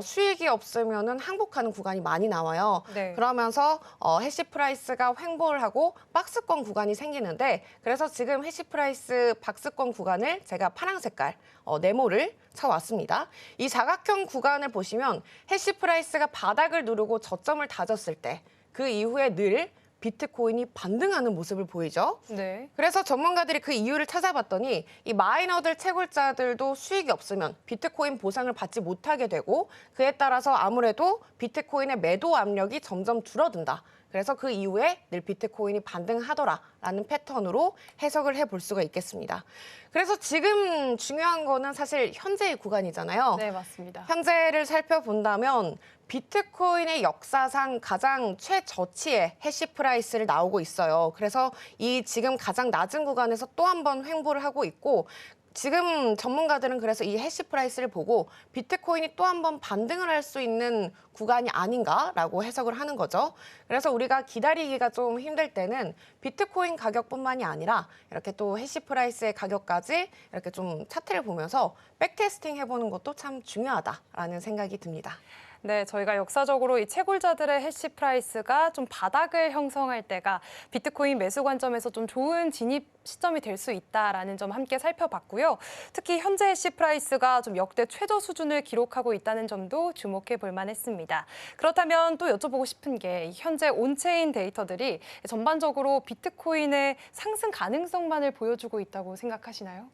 Speaker 4: 수익이 없으면은 항복하는 구간이 많이 나와요.
Speaker 2: 네.
Speaker 4: 그러면서 해시프라이스가 횡보를 하고 박스권 구간이 생기는데 그래서 지금 해시프라이스 박스권 구간을 제가 파란 색깔 네모를 쳐왔습니다. 이 사각형 구간을 보시면 해시프라이스가 바닥을 누르고 저점을 다졌을 때 그 이후에 늘 비트코인이 반등하는 모습을 보이죠.
Speaker 2: 네.
Speaker 4: 그래서 전문가들이 그 이유를 찾아봤더니 이 마이너들 채굴자들도 수익이 없으면 비트코인 보상을 받지 못하게 되고 그에 따라서 아무래도 비트코인의 매도 압력이 점점 줄어든다. 그래서 그 이후에 늘 비트코인이 반등하더라라는 패턴으로 해석을 해볼 수가 있겠습니다. 그래서 지금 중요한 거는 사실 현재의 구간이잖아요.
Speaker 2: 네, 맞습니다.
Speaker 4: 현재를 살펴본다면 비트코인의 역사상 가장 최저치의 해시 프라이스를 나오고 있어요. 그래서 이 지금 가장 낮은 구간에서 또 한 번 횡보를 하고 있고 지금 전문가들은 그래서 이 해시 프라이스를 보고 비트코인이 또 한 번 반등을 할 수 있는 구간이 아닌가라고 해석을 하는 거죠. 그래서 우리가 기다리기가 좀 힘들 때는 비트코인 가격뿐만이 아니라 이렇게 또 해시 프라이스의 가격까지 이렇게 좀 차트를 보면서 백테스팅 해보는 것도 참 중요하다라는 생각이 듭니다.
Speaker 2: 네, 저희가 역사적으로 이 채굴자들의 해시 프라이스가 좀 바닥을 형성할 때가 비트코인 매수 관점에서 좀 좋은 진입 시점이 될 수 있다라는 점 함께 살펴봤고요. 특히 현재 해시 프라이스가 좀 역대 최저 수준을 기록하고 있다는 점도 주목해 볼 만했습니다. 그렇다면 또 여쭤보고 싶은 게 현재 온체인 데이터들이 전반적으로 비트코인의 상승 가능성만을 보여주고 있다고 생각하시나요?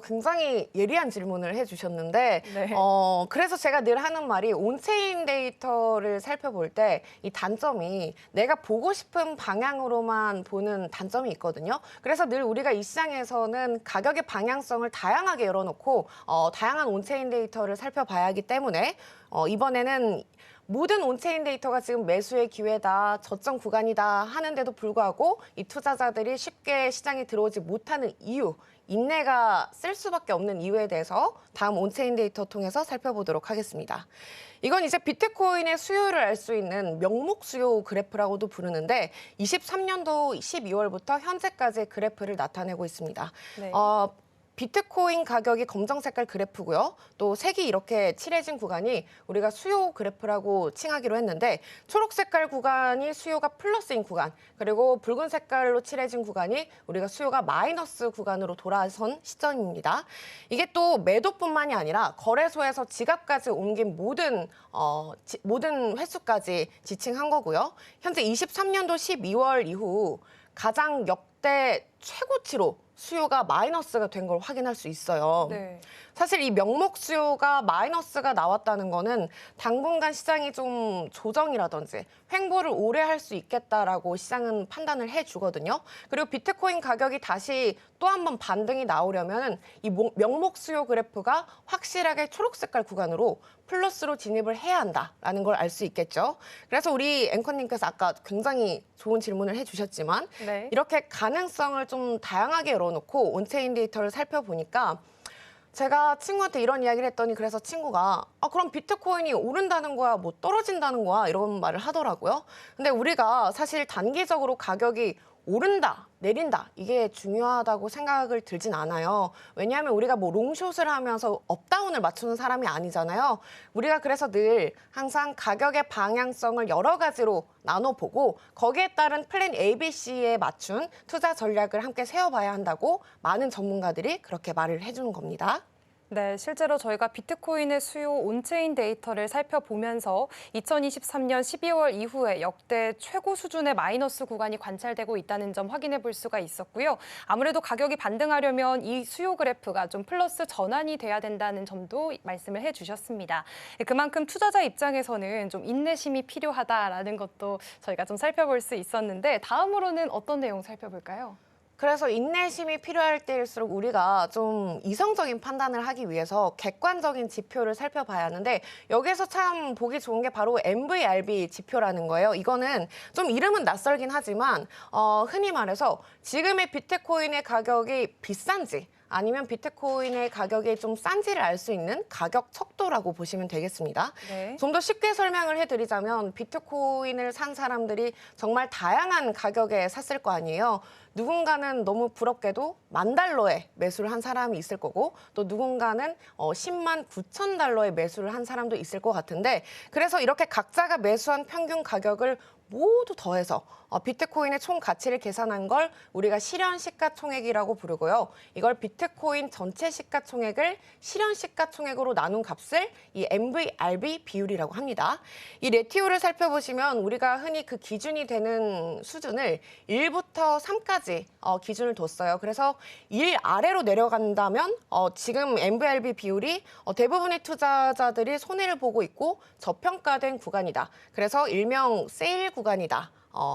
Speaker 4: 굉장히 예리한 질문을 해주셨는데
Speaker 2: 네.
Speaker 4: 그래서 제가 늘 하는 말이 온체인 데이터를 살펴볼 때 이 단점이 내가 보고 싶은 방향으로만 보는 단점이 있거든요. 그래서 늘 우리가 이 시장에서는 가격의 방향성을 다양하게 열어놓고 다양한 온체인 데이터를 살펴봐야 하기 때문에 이번에는 모든 온체인 데이터가 지금 매수의 기회다, 저점 구간이다 하는데도 불구하고 이 투자자들이 쉽게 시장에 들어오지 못하는 이유, 인내가 쓸 수밖에 없는 이유에 대해서 다음 온체인 데이터 통해서 살펴보도록 하겠습니다. 이건 이제 비트코인의 수요를 알 수 있는 명목 수요 그래프라고도 부르는데 23년도 12월부터 현재까지의 그래프를 나타내고 있습니다.
Speaker 2: 네.
Speaker 4: 비트코인 가격이 검정 색깔 그래프고요. 또 색이 이렇게 칠해진 구간이 우리가 수요 그래프라고 칭하기로 했는데 초록 색깔 구간이 수요가 플러스인 구간, 그리고 붉은 색깔로 칠해진 구간이 우리가 수요가 마이너스 구간으로 돌아선 시점입니다. 이게 또 매도뿐만이 아니라 거래소에서 지갑까지 옮긴 모든 횟수까지 지칭한 거고요. 현재 23년도 12월 이후 가장 역대 최고치로 수요가 마이너스가 된 걸 확인할 수 있어요.
Speaker 2: 네.
Speaker 4: 사실 이 명목 수요가 마이너스가 나왔다는 거는 당분간 시장이 좀 조정이라든지 횡보를 오래 할 수 있겠다라고 시장은 판단을 해주거든요. 그리고 비트코인 가격이 다시 또 한 번 반등이 나오려면 이 명목 수요 그래프가 확실하게 초록 색깔 구간으로 플러스로 진입을 해야 한다라는 걸 알 수 있겠죠. 그래서 우리 앵커님께서 아까 굉장히 좋은 질문을 해주셨지만
Speaker 2: 네.
Speaker 4: 이렇게 가능성을 좀 다양하게 열어놓고 온체인 데이터를 살펴보니까 제가 친구한테 이런 이야기를 했더니 그래서 친구가 그럼 비트코인이 오른다는 거야, 뭐 떨어진다는 거야 이런 말을 하더라고요. 근데 우리가 사실 단기적으로 가격이 오른다, 내린다 이게 중요하다고 생각을 들진 않아요. 왜냐하면 우리가 뭐 롱숏을 하면서 업다운을 맞추는 사람이 아니잖아요. 우리가 그래서 늘 항상 가격의 방향성을 여러 가지로 나눠보고 거기에 따른 플랜 A, B, C에 맞춘 투자 전략을 함께 세워봐야 한다고 많은 전문가들이 그렇게 말을 해주는 겁니다.
Speaker 2: 네, 실제로 저희가 비트코인의 수요 온체인 데이터를 살펴보면서 2023년 12월 이후에 역대 최고 수준의 마이너스 구간이 관찰되고 있다는 점 확인해 볼 수가 있었고요. 아무래도 가격이 반등하려면 이 수요 그래프가 좀 플러스 전환이 돼야 된다는 점도 말씀을 해주셨습니다. 그만큼 투자자 입장에서는 좀 인내심이 필요하다라는 것도 저희가 좀 살펴볼 수 있었는데 다음으로는 어떤 내용 살펴볼까요?
Speaker 4: 그래서 인내심이 필요할 때일수록 우리가 좀 이성적인 판단을 하기 위해서 객관적인 지표를 살펴봐야 하는데 여기서 참 보기 좋은 게 바로 MVRB 지표라는 거예요. 이거는 좀 이름은 낯설긴 하지만 흔히 말해서 지금의 비트코인의 가격이 비싼지 아니면 비트코인의 가격이 좀 싼지를 알 수 있는 가격 척도라고 보시면 되겠습니다.
Speaker 2: 네.
Speaker 4: 좀 더 쉽게 설명을 해드리자면 비트코인을 산 사람들이 정말 다양한 가격에 샀을 거 아니에요. 누군가는 너무 부럽게도 $10,000에 매수를 한 사람이 있을 거고 또 누군가는 10만 9천 달러에 매수를 한 사람도 있을 것 같은데 그래서 이렇게 각자가 매수한 평균 가격을 모두 더해서 비트코인의 총 가치를 계산한 걸 우리가 실현 시가총액이라고 부르고요. 이걸 비트코인 전체 시가총액을 실현 시가총액으로 나눈 값을 이 MVRB 비율이라고 합니다. 이 레티오를 살펴보시면 우리가 흔히 그 기준이 되는 수준을 1부터 3까지 기준을 뒀어요. 그래서 1 아래로 내려간다면 지금 MVRB 비율이 대부분의 투자자들이 손해를 보고 있고 저평가된 구간이다. 그래서 일명 세일 구간이다.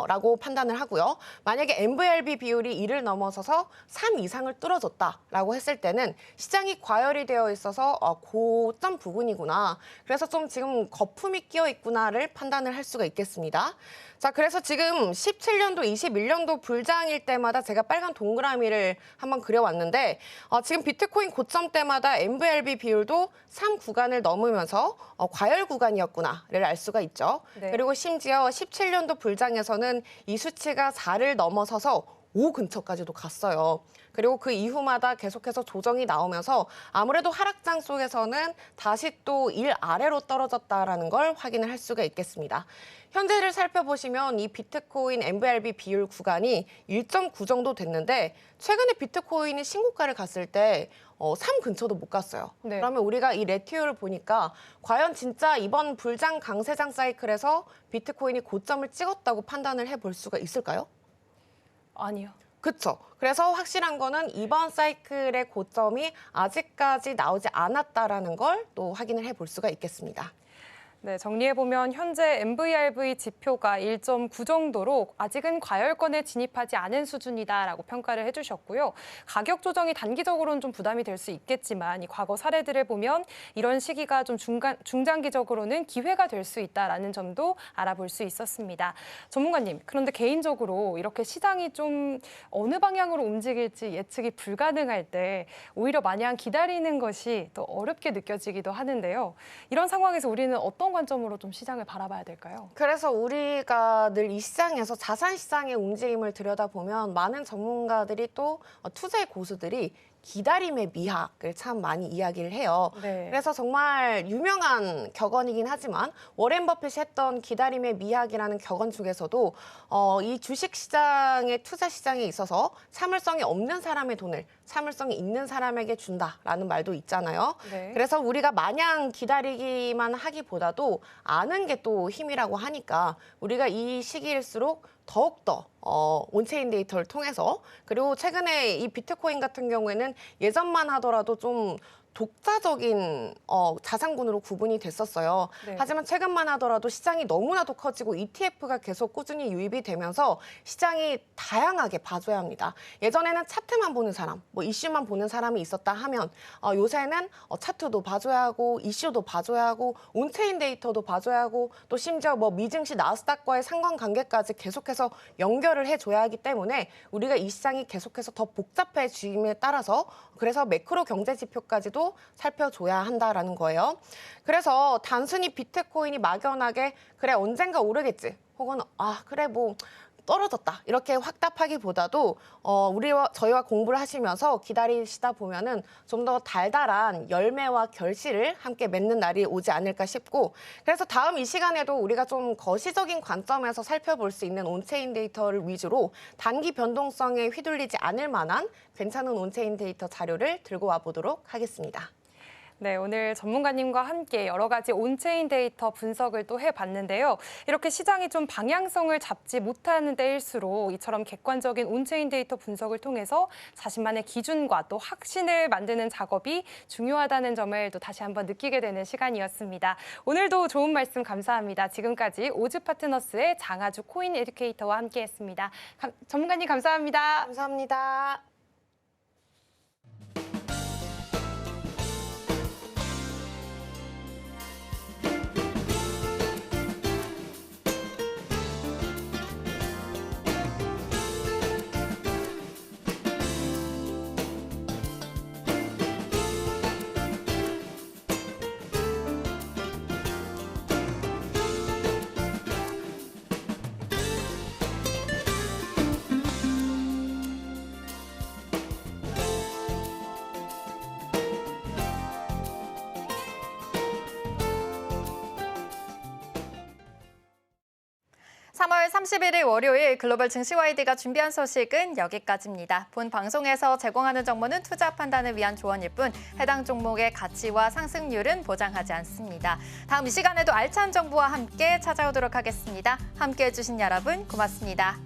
Speaker 4: 라고 판단을 하고요. 만약에 MVRB 비율이 1을 넘어서서 3 이상을 뚫어줬다라고 했을 때는 시장이 과열이 되어 있어서 고점 부근이구나. 그래서 좀 지금 거품이 끼어 있구나를 판단을 할 수가 있겠습니다. 자, 그래서 지금 17년도, 21년도 불장일 때마다 제가 빨간 동그라미를 한번 그려왔는데 지금 비트코인 고점 때마다 MVRB 비율도 3 구간을 넘으면서 과열 구간이었구나를 알 수가 있죠.
Speaker 2: 네.
Speaker 4: 그리고 심지어 17년도 불장에서는 이 수치가 4를 넘어서서 5 근처까지도 갔어요. 그리고 그 이후마다 계속해서 조정이 나오면서 아무래도 하락장 속에서는 다시 또 1 아래로 떨어졌다라는 걸 확인을 할 수가 있겠습니다. 현재를 살펴보시면 이 비트코인 MVRB 비율 구간이 1.9 정도 됐는데 최근에 비트코인이 신고가를 갔을 때 3 근처도 못 갔어요.
Speaker 2: 네.
Speaker 4: 그러면 우리가 이 레티오를 보니까 과연 진짜 이번 불장 강세장 사이클에서 비트코인이 고점을 찍었다고 판단을 해볼 수가 있을까요?
Speaker 2: 아니요.
Speaker 4: 그렇죠. 그래서 확실한 거는 이번 사이클의 고점이 아직까지 나오지 않았다라는 걸 또 확인을 해볼 수가 있겠습니다.
Speaker 2: 네, 정리해보면 현재 MVRV 지표가 1.9 정도로 아직은 과열권에 진입하지 않은 수준이다라고 평가를 해주셨고요. 가격 조정이 단기적으로는 좀 부담이 될 수 있겠지만 이 과거 사례들을 보면 이런 시기가 좀 중장기적으로는 기회가 될 수 있다라는 점도 알아볼 수 있었습니다. 전문가님, 그런데 개인적으로 이렇게 시장이 좀 어느 방향으로 움직일지 예측이 불가능할 때 오히려 마냥 기다리는 것이 더 어렵게 느껴지기도 하는데요. 이런 상황에서 우리는 어떤 관점으로 좀 시장을 바라봐야 될까요?
Speaker 4: 그래서 우리가 늘 이 시장에서 자산 시장의 움직임을 들여다보면 많은 전문가들이 또 투자의 고수들이 기다림의 미학을 참 많이 이야기를 해요.
Speaker 2: 네.
Speaker 4: 그래서 정말 유명한 격언이긴 하지만 워렌 버핏이 했던 기다림의 미학이라는 격언 중에서도 이 주식 시장의 투자 시장에 있어서 참을성이 없는 사람의 돈을 참을성이 있는 사람에게 준다라는 말도 있잖아요.
Speaker 2: 네.
Speaker 4: 그래서 우리가 마냥 기다리기만 하기보다도 아는 게 또 힘이라고 하니까 우리가 이 시기일수록 더욱더 온체인 데이터를 통해서 그리고 최근에 이 비트코인 같은 경우에는 예전만 하더라도 좀 독자적인 자산군으로 구분이 됐었어요.
Speaker 2: 네.
Speaker 4: 하지만 최근만 하더라도 시장이 너무나도 커지고 ETF가 계속 꾸준히 유입이 되면서 시장이 다양하게 봐줘야 합니다. 예전에는 차트만 보는 사람, 뭐 이슈만 보는 사람이 있었다 하면 요새는 차트도 봐줘야 하고 이슈도 봐줘야 하고 온체인 데이터도 봐줘야 하고 또 심지어 뭐 미증시 나스닥과의 상관관계까지 계속해서 연결을 해줘야 하기 때문에 우리가 이 시장이 계속해서 더 복잡해짐에 따라서 그래서 매크로 경제 지표까지도 살펴줘야 한다라는 거예요. 그래서 단순히 비트코인이 막연하게 그래 언젠가 오르겠지 혹은 그래 뭐 떨어졌다 이렇게 확답하기보다도 저희와 공부를 하시면서 기다리시다 보면은 좀 더 달달한 열매와 결실을 함께 맺는 날이 오지 않을까 싶고 그래서 다음 이 시간에도 우리가 좀 거시적인 관점에서 살펴볼 수 있는 온체인 데이터를 위주로 단기 변동성에 휘둘리지 않을 만한 괜찮은 온체인 데이터 자료를 들고 와 보도록 하겠습니다.
Speaker 2: 네, 오늘 전문가님과 함께 여러 가지 온체인 데이터 분석을 또 해봤는데요. 이렇게 시장이 좀 방향성을 잡지 못하는 때일수록 이처럼 객관적인 온체인 데이터 분석을 통해서 자신만의 기준과 또 확신을 만드는 작업이 중요하다는 점을 또 다시 한번 느끼게 되는 시간이었습니다. 오늘도 좋은 말씀 감사합니다. 지금까지 오즈파트너스의 장하주 코인 에듀케이터와 함께했습니다. 전문가님 감사합니다.
Speaker 4: 감사합니다.
Speaker 1: 3월 31일 월요일 글로벌 증시와이드가 준비한 소식은 여기까지입니다. 본 방송에서 제공하는 정보는 투자 판단을 위한 조언일 뿐 해당 종목의 가치와 상승률은 보장하지 않습니다. 다음 이 시간에도 알찬 정보와 함께 찾아오도록 하겠습니다. 함께해 주신 여러분 고맙습니다.